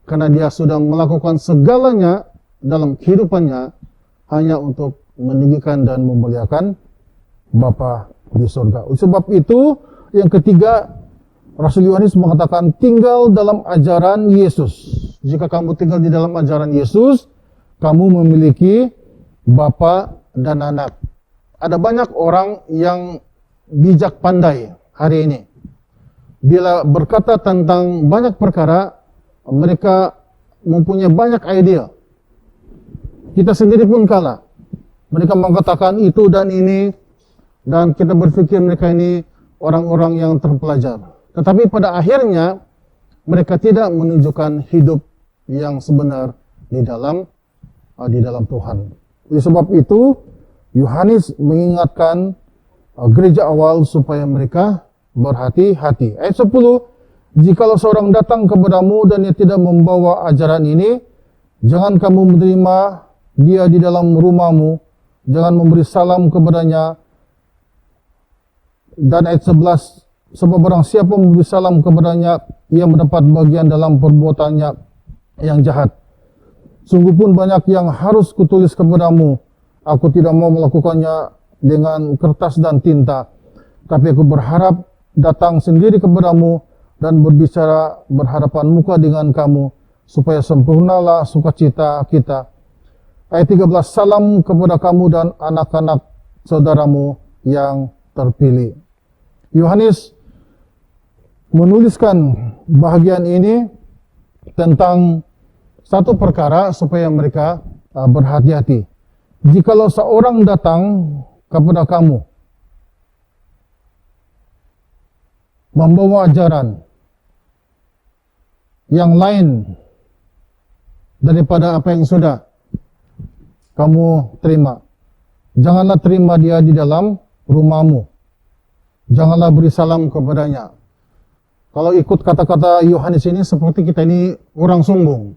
Karena dia sudah melakukan segalanya dalam kehidupannya hanya untuk meninggikan dan memuliakan Bapa di surga. Oleh sebab itu, yang ketiga, Rasul Yohanes mengatakan tinggal dalam ajaran Yesus. Jika kamu tinggal di dalam ajaran Yesus, kamu memiliki bapa dan anak. Ada banyak orang yang bijak pandai hari ini. Bila berkata tentang banyak perkara, mereka mempunyai banyak idea. Kita sendiri pun kalah. Mereka mengatakan itu dan ini, dan kita berpikir mereka ini orang-orang yang terpelajar. Tetapi pada akhirnya mereka tidak menunjukkan hidup yang sebenar di dalam Tuhan. Oleh sebab itu Yohanes mengingatkan gereja awal supaya mereka berhati-hati. Ayat 10, jikalau seorang datang kepadamu dan ia tidak membawa ajaran ini, jangan kamu menerima dia di dalam rumahmu, jangan memberi salam kepadanya. Dan ayat 11, sebab barang siapa memberi salam kepadanya, ia mendapat bagian dalam perbuatannya yang jahat. Sungguh pun banyak yang harus kutulis kepadamu, aku tidak mau melakukannya dengan kertas dan tinta, tapi aku berharap datang sendiri kepadamu dan berbicara berhadapan muka dengan kamu, supaya sempurnalah sukacita kita. Ayat 13, salam kepada kamu dan anak-anak saudaramu yang terpilih. Yohanes menuliskan bahagian ini tentang satu perkara supaya mereka berhati-hati. Jikalau seorang datang kepada kamu membawa ajaran yang lain daripada apa yang sudah kamu terima, janganlah terima dia di dalam rumahmu. Janganlah beri salam kepadanya. Kalau ikut kata-kata Yohanes ini, seperti kita ini orang sombong.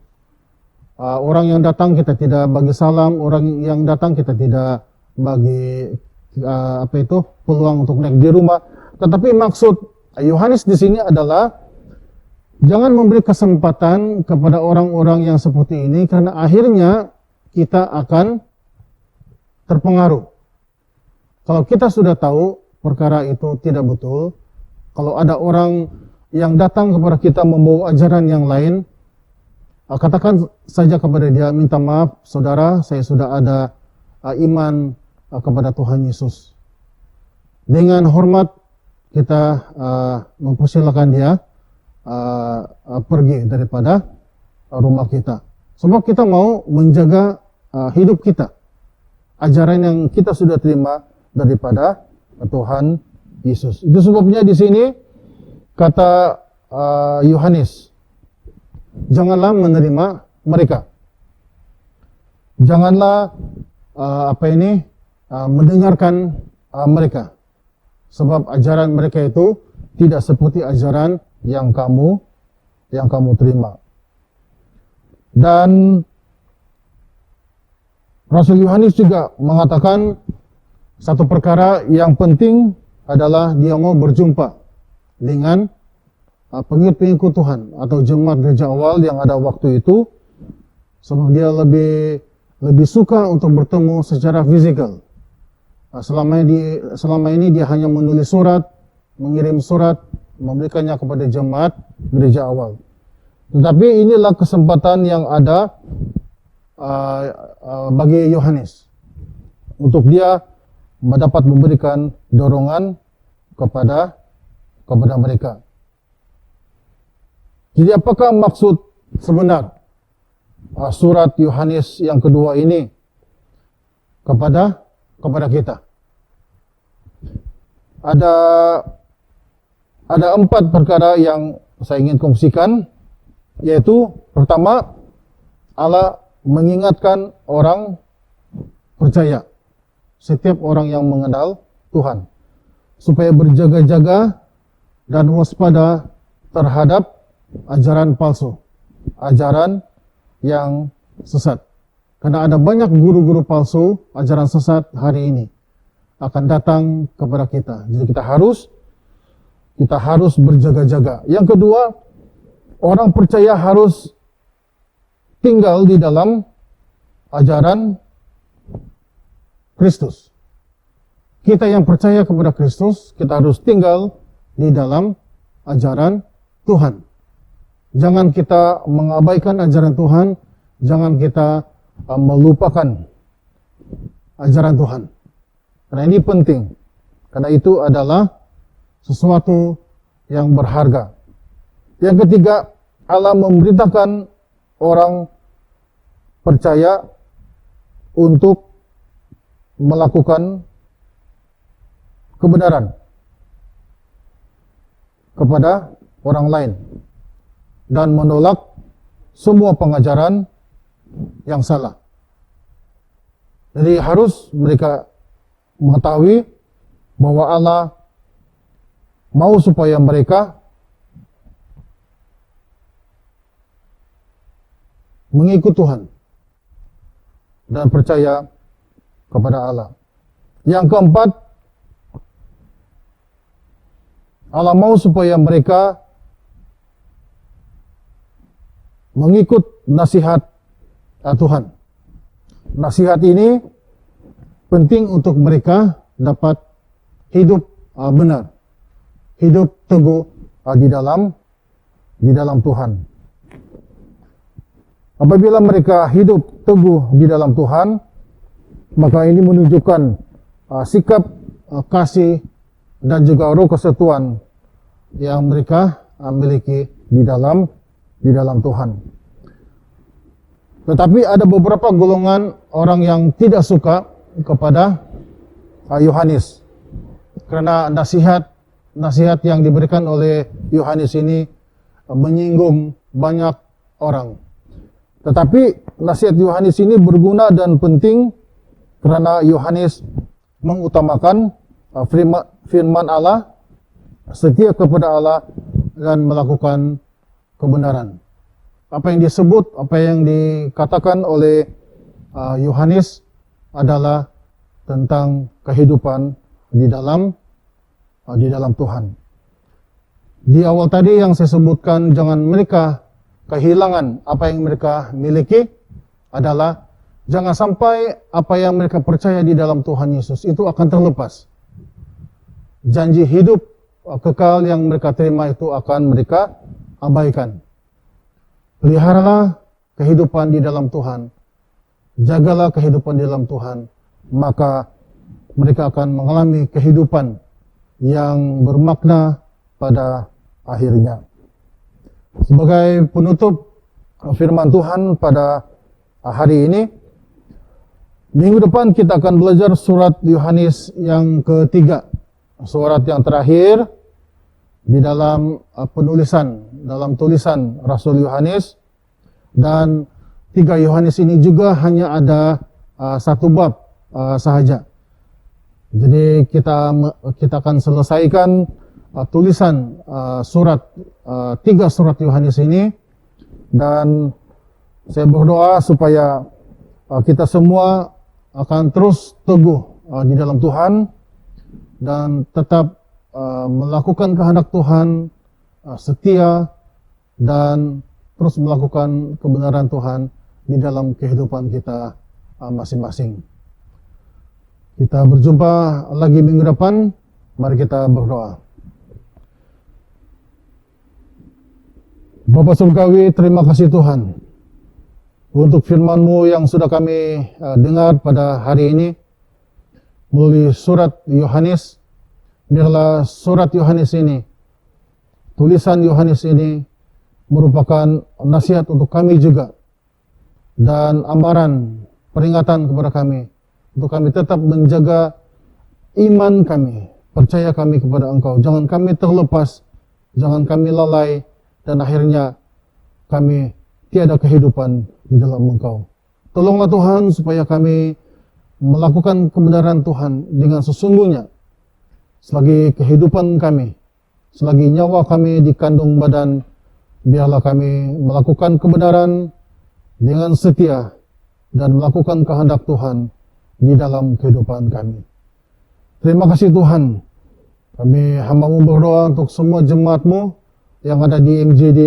Orang yang datang kita tidak bagi salam, orang yang datang kita tidak bagi peluang untuk naik di rumah. Tetapi maksud Yohanes di sini adalah jangan memberi kesempatan kepada orang-orang yang seperti ini, karena akhirnya kita akan terpengaruh. Kalau kita sudah tahu perkara itu tidak betul, kalau ada orang yang datang kepada kita membawa ajaran yang lain, katakan saja kepada dia, minta maaf saudara, saya sudah ada iman kepada Tuhan Yesus. Dengan hormat kita mempersilakan dia pergi daripada rumah kita. Sebab kita mau menjaga hidup kita, ajaran yang kita sudah terima daripada Tuhan Yesus. Itu sebabnya di sini kata Yohanes, janganlah menerima mereka. Janganlah mendengarkan mereka. Sebab ajaran mereka itu tidak seperti ajaran yang kamu terima. Dan Rasul Yohanes juga mengatakan satu perkara yang penting adalah dia mau berjumpa dengan pengikut-pengikut Tuhan atau jemaat gereja awal yang ada waktu itu, sebab dia lebih suka untuk bertemu secara fisikal. Selama ini dia hanya menulis surat, mengirim surat, memberikannya kepada jemaat gereja awal. Tetapi inilah kesempatan yang ada bagi Yohanes untuk dia dapat memberikan dorongan kepada mereka. Jadi apakah maksud sebenar surat Yohanes yang kedua ini kepada kita? Ada 4 perkara yang saya ingin kongsikan, yaitu pertama, Allah mengingatkan orang percaya, setiap orang yang mengenal Tuhan, supaya berjaga-jaga dan waspada terhadap ajaran palsu, ajaran yang sesat. Karena ada banyak guru-guru palsu, ajaran sesat hari ini akan datang kepada kita. Jadi kita harus berjaga-jaga. Yang kedua, orang percaya harus tinggal di dalam ajaran Kristus. Kita yang percaya kepada Kristus, kita harus tinggal di dalam ajaran Tuhan. Jangan kita mengabaikan ajaran Tuhan, jangan kita melupakan ajaran Tuhan. Karena ini penting, karena itu adalah sesuatu yang berharga. Yang ketiga, Allah memberitakan orang percaya untuk melakukan kebenaran kepada orang lain dan menolak semua pengajaran yang salah. Jadi harus mereka mengetahui bahwa Allah mau supaya mereka mengikut Tuhan dan percaya kepada Allah. Yang keempat, Allah mau supaya mereka mengikut nasihat Tuhan. Nasihat ini penting untuk mereka dapat hidup benar, hidup teguh di dalam Tuhan. Apabila mereka hidup teguh di dalam Tuhan, maka ini menunjukkan sikap kasih dan juga roh kesatuan yang mereka miliki di dalam Tuhan. Tetapi ada beberapa golongan orang yang tidak suka kepada Yohanes, karena nasihat yang diberikan oleh Yohanes ini menyinggung banyak orang. Tetapi nasihat Yohanes ini berguna dan penting karena Yohanes mengutamakan firman Allah, setia kepada Allah, dan melakukan kebenaran. Apa yang disebut, apa yang dikatakan oleh Yohanes adalah tentang kehidupan di dalam Tuhan. Di awal tadi yang saya sebutkan, jangan mereka kehilangan apa yang mereka miliki, adalah jangan sampai apa yang mereka percaya di dalam Tuhan Yesus itu akan terlepas. Janji hidup kekal yang mereka terima itu akan mereka abaikan. Peliharalah kehidupan di dalam Tuhan, jagalah kehidupan di dalam Tuhan, maka mereka akan mengalami kehidupan yang bermakna pada akhirnya. Sebagai penutup firman Tuhan pada hari ini, minggu depan kita akan belajar surat Yohanes yang ketiga, surat yang terakhir di dalam dalam tulisan Rasul Yohanes. Dan 3 Yohanes ini juga hanya ada satu bab sahaja. Jadi kita akan selesaikan tulisan surat 3 surat Yohanes ini, dan saya berdoa supaya kita semua akan terus teguh di dalam Tuhan dan tetap melakukan kehendak Tuhan, setia, dan terus melakukan kebenaran Tuhan di dalam kehidupan kita masing-masing. Kita berjumpa lagi minggu depan. Mari kita berdoa. Bapa Surgawi, terima kasih Tuhan untuk firman-Mu yang sudah kami dengar pada hari ini melalui surat Yohanes. Biarlah surat Yohanes ini, tulisan Yohanes ini merupakan nasihat untuk kami juga, dan amaran, peringatan kepada kami, untuk kami tetap menjaga iman kami, percaya kami kepada Engkau. Jangan kami terlepas, jangan kami lalai, dan akhirnya kami tiada kehidupan di dalam Engkau. Tolonglah Tuhan supaya kami melakukan kebenaran Tuhan dengan sesungguhnya. Selagi kehidupan kami, selagi nyawa kami di kandung badan, biarlah kami melakukan kebenaran dengan setia dan melakukan kehendak Tuhan di dalam kehidupan kami. Terima kasih Tuhan. Kami hamba-Mu berdoa untuk semua jemaat-Mu yang ada di MJD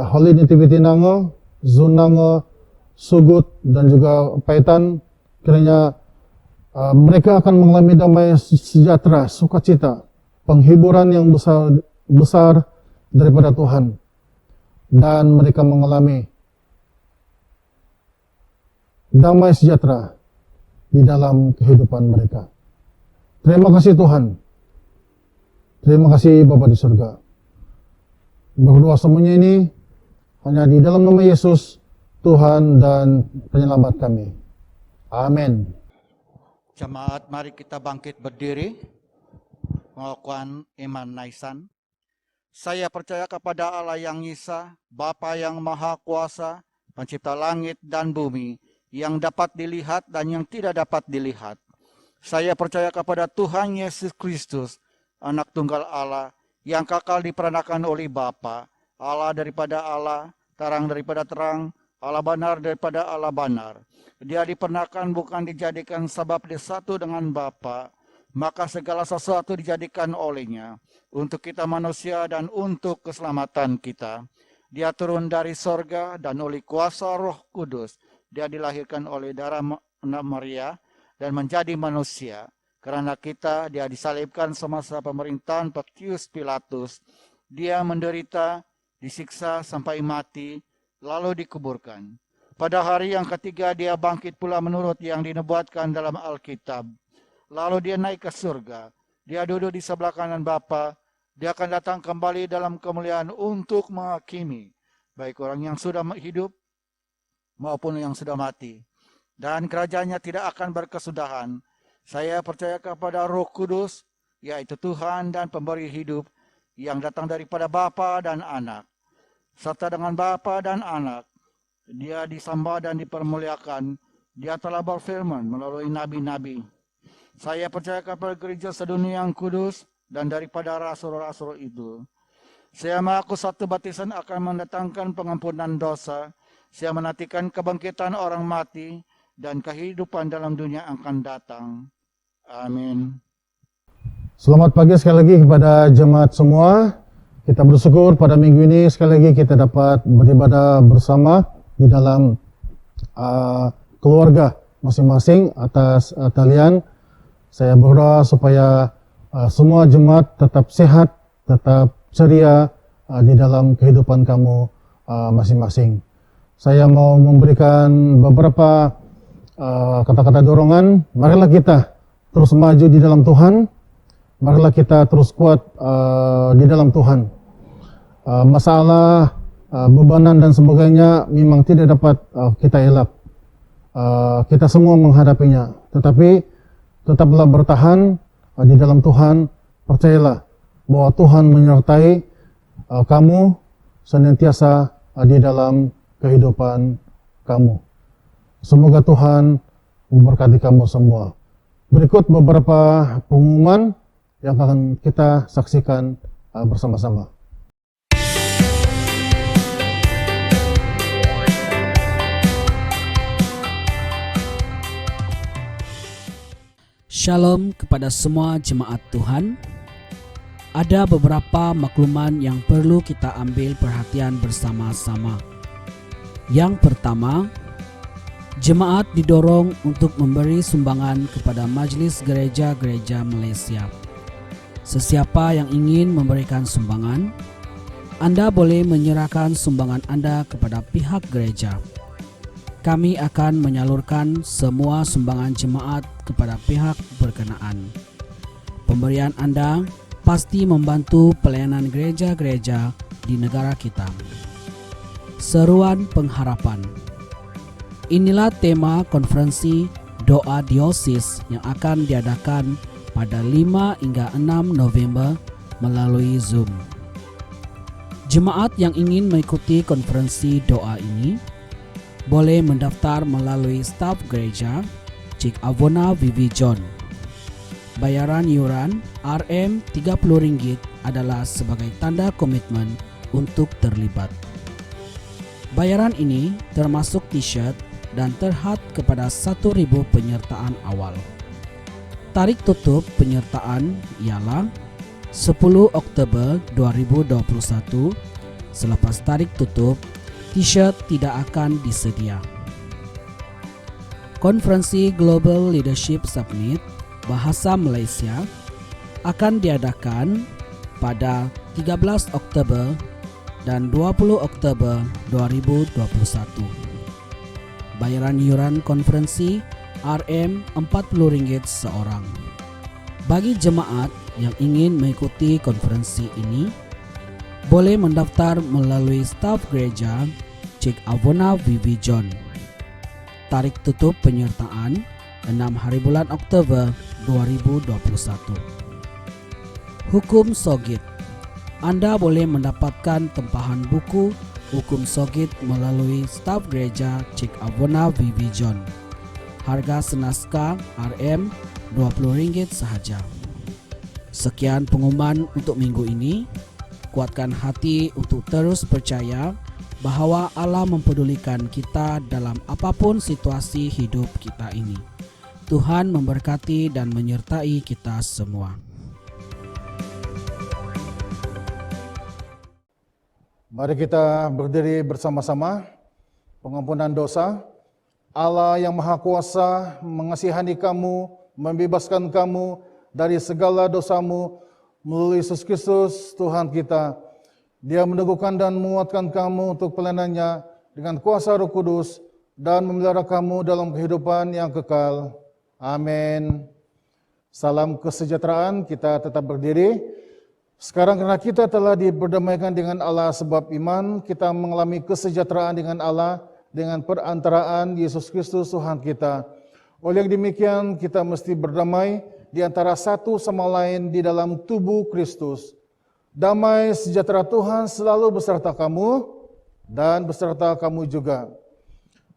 Holy Nativity Nango, Zunango, Sugut, dan juga Paitan. Kiranya mereka akan mengalami damai sejahtera, sukacita, penghiburan yang besar daripada Tuhan, dan mereka mengalami damai sejahtera di dalam kehidupan mereka. Terima kasih Tuhan. Terima kasih Bapa di surga. Berdoa semuanya ini hanya di dalam nama Yesus, Tuhan dan Penyelamat kami. Amin. Jemaat, mari kita bangkit berdiri, melakukan iman naisan. Saya percaya kepada Allah yang Esa, Bapa yang Maha Kuasa, Pencipta langit dan bumi, yang dapat dilihat dan yang tidak dapat dilihat. Saya percaya kepada Tuhan Yesus Kristus, Anak Tunggal Allah, yang kekal diperanakan oleh Bapa, Allah daripada Allah, terang daripada terang, Allah benar daripada Allah benar. Dia diperanakan bukan dijadikan sebab dia satu dengan Bapa, maka segala sesuatu dijadikan olehnya, untuk kita manusia dan untuk keselamatan kita. Dia turun dari sorga dan oleh kuasa Roh Kudus, dia dilahirkan oleh darah Maria dan menjadi manusia. Karena kita, dia disalibkan semasa pemerintahan Pontius Pilatus. Dia menderita, disiksa sampai mati, lalu dikuburkan. Pada hari yang ketiga dia bangkit pula menurut yang dinubuatkan dalam Alkitab. Lalu dia naik ke surga. Dia duduk di sebelah kanan Bapa. Dia akan datang kembali dalam kemuliaan untuk menghakimi baik orang yang sudah hidup maupun yang sudah mati. Dan kerajaannya tidak akan berkesudahan. Saya percaya kepada Roh Kudus, yaitu Tuhan dan pemberi hidup, yang datang daripada Bapa dan Anak. Serta dengan Bapa dan Anak, Dia disembah dan dipermuliakan. Dia telah berfirman melalui nabi-nabi. Saya percaya kepada gereja sedunia yang kudus dan daripada rasul-rasul itu. Saya mengaku satu baptisan akan mendatangkan pengampunan dosa. Saya menantikan kebangkitan orang mati dan kehidupan dalam dunia yang akan datang. Amin. Selamat pagi sekali lagi kepada jemaat semua. Kita bersyukur pada minggu ini sekali lagi kita dapat beribadah bersama di dalam keluarga masing-masing atas talian. Saya berdoa supaya semua jemaat tetap sehat, tetap ceria di dalam kehidupan kamu masing-masing. Saya mau memberikan beberapa kata-kata dorongan. Marilah kita terus maju di dalam Tuhan. Marilah kita terus kuat di dalam Tuhan. Masalah, bebanan dan sebagainya memang tidak dapat kita elak. Kita semua menghadapinya. Tetapi tetaplah bertahan di dalam Tuhan. Percayalah bahwa Tuhan menyertai kamu senantiasa di dalam kehidupan kamu. Semoga Tuhan memberkati kamu semua. Berikut beberapa pengumuman yang akan kita saksikan bersama-sama. Shalom kepada semua jemaat Tuhan. Ada beberapa makluman yang perlu kita ambil perhatian bersama-sama. Yang pertama, jemaat didorong untuk memberi sumbangan kepada Majelis Gereja-Gereja Malaysia. Sesiapa yang ingin memberikan sumbangan, Anda boleh menyerahkan sumbangan Anda kepada pihak gereja. Kami akan menyalurkan semua sumbangan jemaat kepada pihak berkenaan. Pemberian Anda pasti membantu pelayanan gereja-gereja di negara kita. Seruan pengharapan. Inilah tema konferensi doa diosis yang akan diadakan pada 5 hingga 6 November melalui Zoom. Jemaat yang ingin mengikuti konferensi doa ini boleh mendaftar melalui staf gereja Cik Avona Vivi John. Bayaran iuran RM30 adalah sebagai tanda komitmen untuk terlibat. Bayaran ini termasuk t-shirt dan terhad kepada 1.000 penyertaan awal. Tarikh tutup penyertaan ialah 10 Oktober 2021. Selepas tarikh tutup, t-shirt tidak akan disedia. Konferensi Global Leadership Summit Bahasa Malaysia akan diadakan pada 13 Oktober dan 20 Oktober 2021. Bayaran iuran konferensi RM40 seorang. Bagi jemaat yang ingin mengikuti konferensi ini, boleh mendaftar melalui staf gereja Cik Avona Vivi John. Tarikh tutup penyertaan 6 hari bulan Oktober 2021. Hukum Sogit. Anda boleh mendapatkan tempahan buku Hukum Sogit melalui staf gereja Cik Avona Vivi John. Harga senaskah RM20 sahaja. Sekian pengumuman untuk minggu ini. Kuatkan hati untuk terus percaya bahawa Allah mempedulikan kita dalam apapun situasi hidup kita ini. Tuhan memberkati dan menyertai kita semua. Mari kita berdiri bersama-sama. Pengampunan dosa. Allah yang Maha Kuasa mengasihani kamu, membebaskan kamu dari segala dosamu melalui Yesus Kristus Tuhan kita. Dia meneguhkan dan menguatkan kamu untuk pelayanannya dengan kuasa Roh Kudus dan memelihara kamu dalam kehidupan yang kekal. Amin. Salam kesejahteraan, kita tetap berdiri. Sekarang karena kita telah diperdamaikan dengan Allah sebab iman, kita mengalami kesejahteraan dengan Allah dengan perantaraan Yesus Kristus Tuhan kita. Oleh yang demikian, kita mesti berdamai di antara satu sama lain di dalam tubuh Kristus. Damai sejahtera Tuhan selalu beserta kamu dan beserta kamu juga.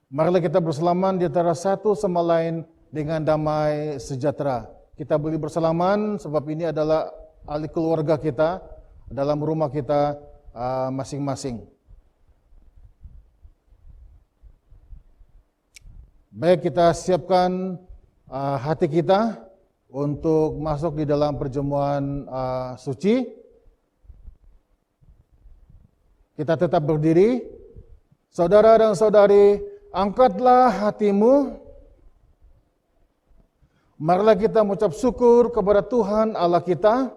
Marilah kita bersalaman di antara satu sama lain dengan damai sejahtera. Kita boleh bersalaman sebab ini adalah ahli keluarga kita dalam rumah kita masing-masing. Baik, kita siapkan hati kita untuk masuk di dalam perjamuan suci. Kita tetap berdiri. Saudara dan saudari, angkatlah hatimu. Marilah kita mengucap syukur kepada Tuhan Allah kita.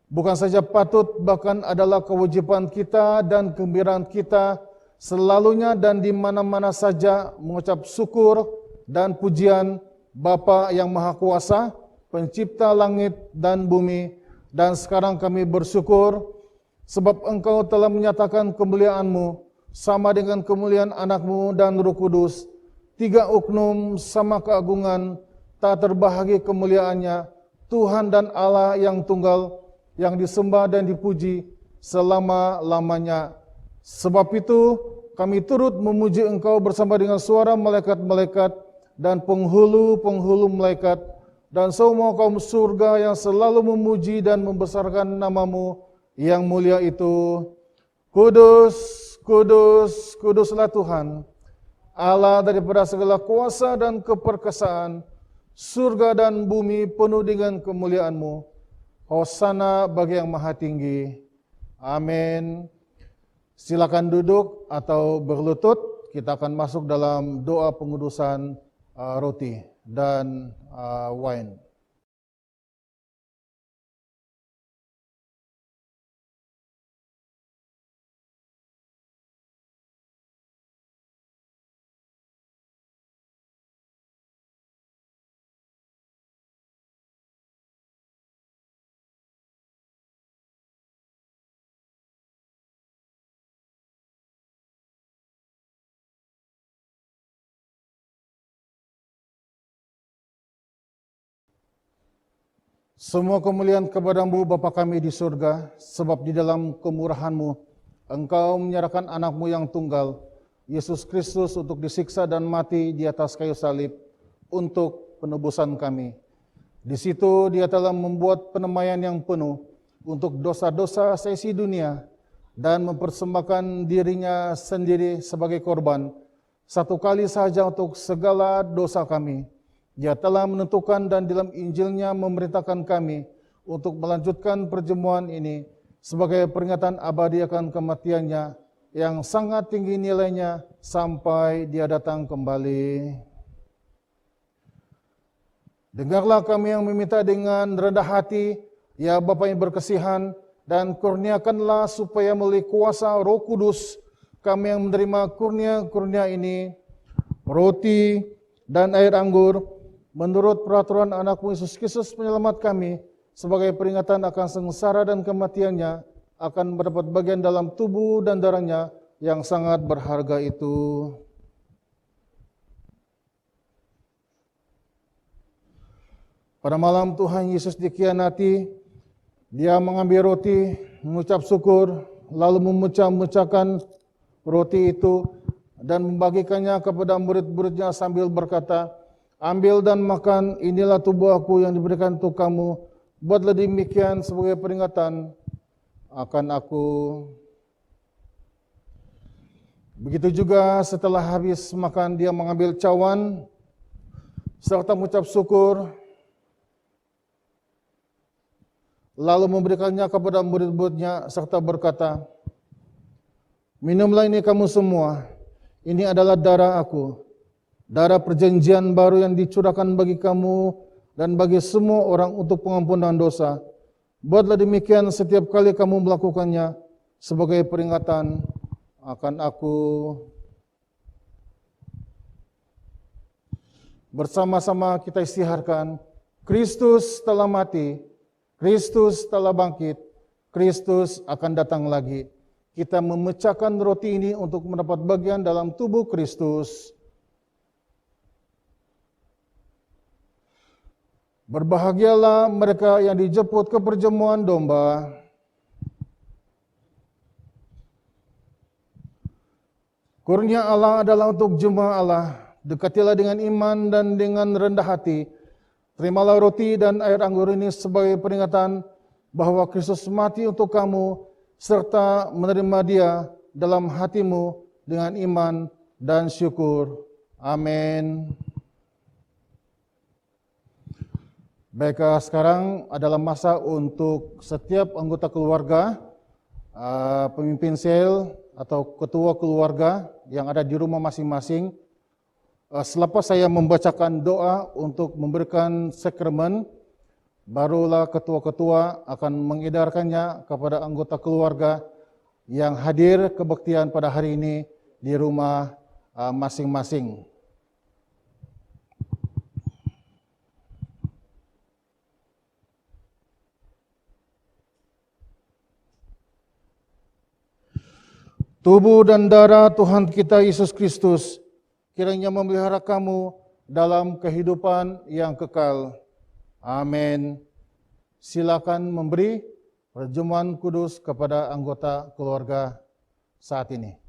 Bukan saja patut, bahkan adalah kewajiban kita dan kegembiraan kita selalunya dan di mana-mana saja mengucap syukur dan pujian Bapa yang Maha Kuasa, Pencipta langit dan bumi. Dan sekarang kami bersyukur sebab Engkau telah menyatakan kemuliaan-Mu sama dengan kemuliaan anak-Mu dan Roh Kudus. Tiga uknum sama keagungan, tak terbahagi kemuliaannya, Tuhan dan Allah yang tunggal, yang disembah dan dipuji selama-lamanya. Sebab itu kami turut memuji Engkau bersama dengan suara malaikat-malaikat dan penghulu-penghulu malaikat dan semua kaum surga yang selalu memuji dan membesarkan nama-Mu yang mulia itu. Kudus, kudus, kuduslah Tuhan, Allah daripada segala kuasa dan keperkasaan, surga dan bumi penuh dengan kemuliaan-Mu. Hosana bagi yang maha tinggi. Amin. Silakan duduk atau berlutut. Kita akan masuk dalam doa pengudusan roti dan wine. Semua kemuliaan kepada-Mu Bapa kami di surga, sebab di dalam kemurahan-Mu, Engkau menyerahkan anak-Mu yang tunggal, Yesus Kristus untuk disiksa dan mati di atas kayu salib untuk penebusan kami. Di situ Dia telah membuat penamaian yang penuh untuk dosa-dosa seisi dunia dan mempersembahkan dirinya sendiri sebagai korban, satu kali saja untuk segala dosa kami. Dia telah menentukan dan dalam Injilnya memerintahkan kami untuk melanjutkan perjamuan ini sebagai peringatan abadi akan kematiannya yang sangat tinggi nilainya sampai Dia datang kembali. Dengarlah kami yang meminta dengan rendah hati, ya Bapa yang berkesihan, dan kurniakanlah supaya melalui kuasa Roh Kudus kami yang menerima kurnia-kurnia ini, roti dan air anggur, menurut peraturan anak-Mu Yesus Kristus penyelamat kami, sebagai peringatan akan sengsara dan kematiannya, akan mendapat bagian dalam tubuh dan darahnya yang sangat berharga itu. Pada malam Tuhan Yesus dikhianati, Dia mengambil roti, mengucap syukur, lalu memecah-mecahkan roti itu dan membagikannya kepada murid-muridnya sambil berkata, "Ambil dan makan, inilah tubuh Aku yang diberikan untuk kamu. Buatlah demikian sebagai peringatan akan Aku." Begitu juga setelah habis makan, Dia mengambil cawan serta mengucap syukur, lalu memberikannya kepada murid-muridnya serta berkata, "Minumlah ini kamu semua, ini adalah darah Aku, darah perjanjian baru yang dicurahkan bagi kamu dan bagi semua orang untuk pengampunan dosa. Buatlah demikian setiap kali kamu melakukannya sebagai peringatan akan Aku." bersama-sama kita istiharkan, Kristus telah mati, Kristus telah bangkit, Kristus akan datang lagi. Kita memecahkan roti ini untuk mendapat bagian dalam tubuh Kristus. Berbahagialah mereka yang dijemput ke perjamuan domba. Kurnia Allah adalah untuk jemaah Allah. Dekatilah dengan iman dan dengan rendah hati. Terimalah roti dan air anggur ini sebagai peringatan bahwa Kristus mati untuk kamu, serta menerima Dia dalam hatimu dengan iman dan syukur. Amin. Baik, sekarang adalah masa untuk setiap anggota keluarga, pemimpin sel atau ketua keluarga yang ada di rumah masing-masing. Selepas saya membacakan doa untuk memberikan sakramen, barulah ketua-ketua akan mengedarkannya kepada anggota keluarga yang hadir kebaktian pada hari ini di rumah masing-masing. Tubuh dan darah Tuhan kita Yesus Kristus kiranya memelihara kamu dalam kehidupan yang kekal. Amin. Silakan memberi perjamuan kudus kepada anggota keluarga saat ini.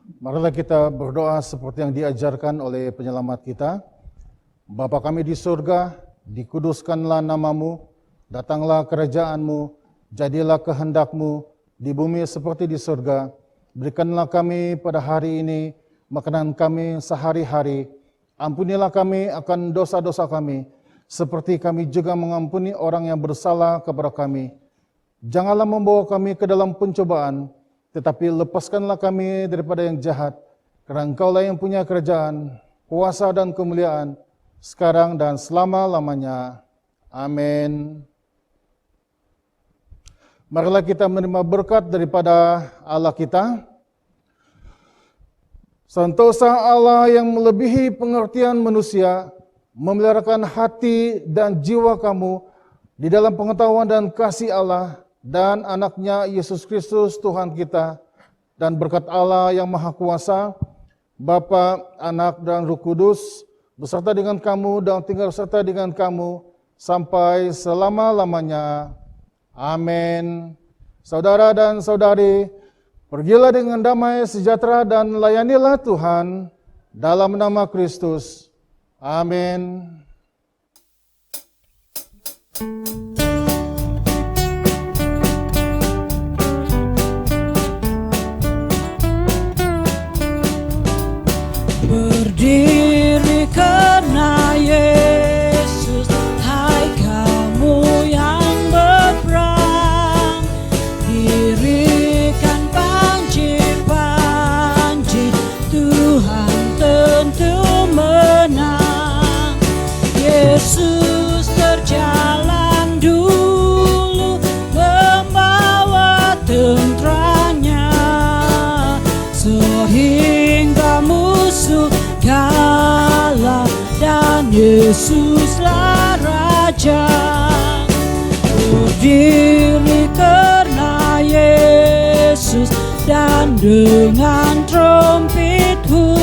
Marilah kita berdoa seperti yang diajarkan oleh penyelamat kita. Bapa kami di surga, dikuduskanlah namamu, datanglah kerajaanmu, jadilah kehendakmu di bumi seperti di surga. Berikanlah kami pada hari ini makanan kami sehari-hari. Ampunilah kami akan dosa-dosa kami, seperti kami juga mengampuni orang yang bersalah kepada kami. Janganlah membawa kami ke dalam pencobaan, tetapi lepaskanlah kami daripada yang jahat, karena Engkaulah yang punya kerajaan, kuasa dan kemuliaan, sekarang dan selama-lamanya. Amin. Marilah kita menerima berkat daripada Allah kita. Sentosa Allah yang melebihi pengertian manusia, memeliharakan hati dan jiwa kamu di dalam pengetahuan dan kasih Allah dan anaknya Yesus Kristus Tuhan kita, dan berkat Allah yang Maha Kuasa, Bapa, Anak, dan Roh Kudus, beserta dengan kamu dan tinggal serta dengan kamu sampai selama-lamanya. Amin. Saudara dan saudari, pergilah dengan damai sejahtera dan layanilah Tuhan dalam nama Kristus. Amin. Berdiri karena Yesus, hai kamu yang berperang, dirikan panji-panji, Tuhan tentu menang. Yesus terjalan dulu membawa tenteranya, sehingga musuh kalah dan Yesuslah Raja. Berdiri karena Yesus dan dengan trompetku,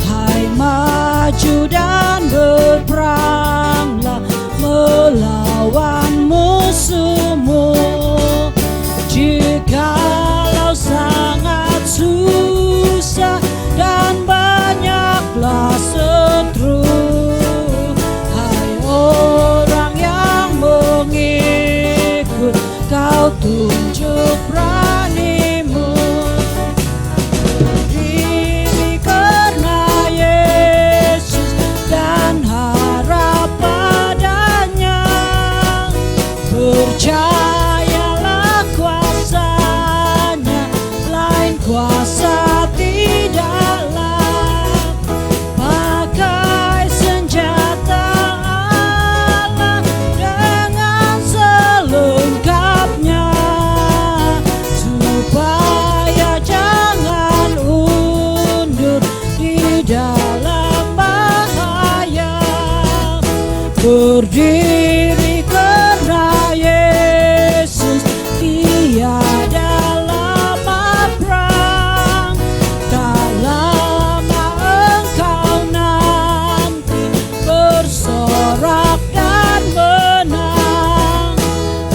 hai maju dan berperanglah melawan musuhmu. Jikalau sangat susah dan banyaklah setru, hai orang yang mengikut, kau tunjuk beranimu. Berdiri karena Yesus dan harap padanya, percayalah kuasanya, lain kuasa tidaklah. Pakai senjata Allah dengan selengkapnya, supaya jangan undur di dalam bahaya. Berdiri karena Yesus, tiada lama perang, tak lama engkau nanti bersorak dan menang.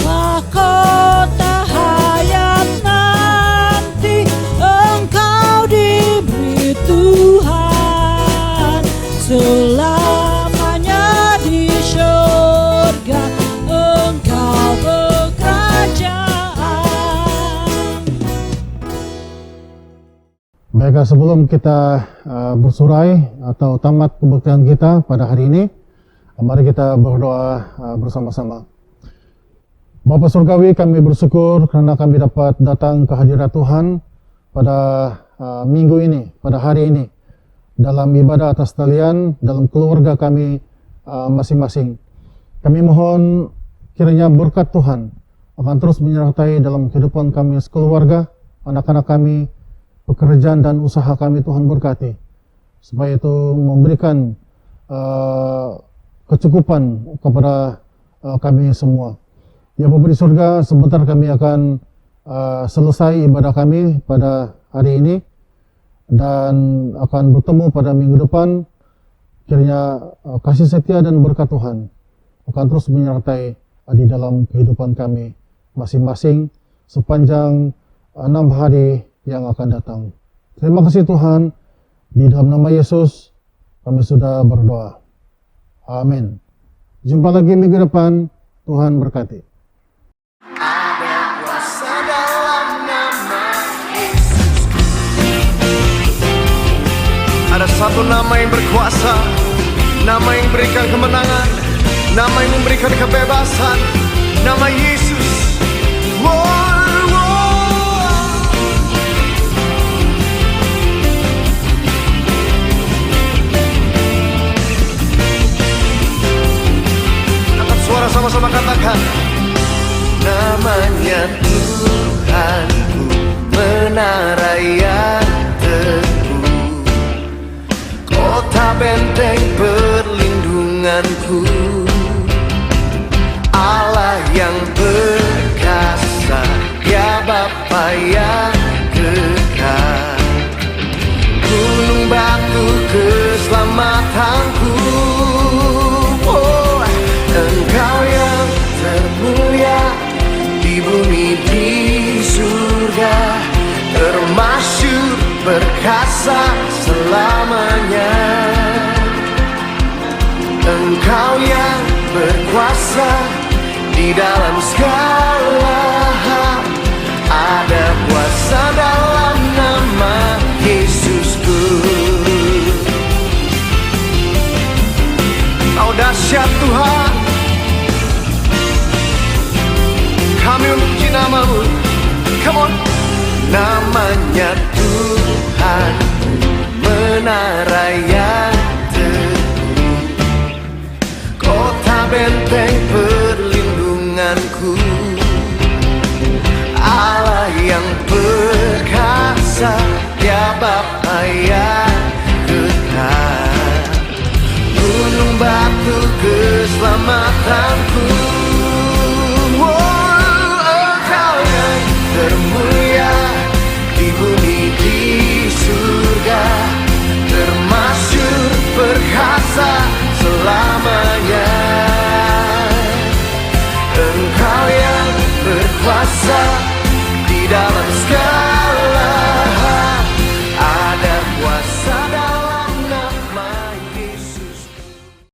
Mahkota hayat nanti engkau diberi Tuhan, selamanya di syurga engkau berkerajaan. Baiklah, sebelum kita bersurai atau tamat kebaktian kita pada hari ini, mari kita berdoa bersama-sama. Bapa Surgawi, kami bersyukur karena kami dapat datang ke hadirat Tuhan pada minggu ini, pada hari ini, dalam ibadah atas talian, dalam keluarga kami masing-masing. Kami mohon kiranya berkat Tuhan akan terus menyertai dalam kehidupan kami sekeluarga, anak-anak kami, pekerjaan dan usaha kami. Tuhan berkati, supaya itu memberikan kecukupan kepada kami semua. Ya Bapa di surga, sebentar kami akan selesai ibadah kami pada hari ini dan akan bertemu pada minggu depan. Kiranya kasih setia dan berkat Tuhan akan terus menyertai di dalam kehidupan kami masing-masing sepanjang 6 hari yang akan datang. Terima kasih Tuhan, di dalam nama Yesus kami sudah berdoa. Amin. Jumpa lagi minggu depan. Tuhan berkati. Ada satu nama yang berkuasa, nama yang memberikan kemenangan, nama yang memberikan kebebasan, nama Yesus. Wow, wow. Angkat suara sama-sama katakan, namanya Tuhanku, menara yang teguh, kota benteng perlindunganku, Allah yang perkasa, ya Bapa yang kekal, gunung batu keselamatanku. Oh, Engkau yang termulia di bumi di surga, termasyur perkasa selamanya. Engkau yang berkuasa di dalam segala hal, ada kuasa dalam nama Yesusku. Kau dahsyat Tuhan, kami memuji nama-Mu. Come on. Namanya Tuhan, menara yang teguh, kota benteng perlindunganku, Allah yang perkasa, ya Bapa yang kekal, gunung batu keselamatanku. Engkau yang termulia di bumi di surga, termasyur perkasa selamanya. Engkau yang berkuasa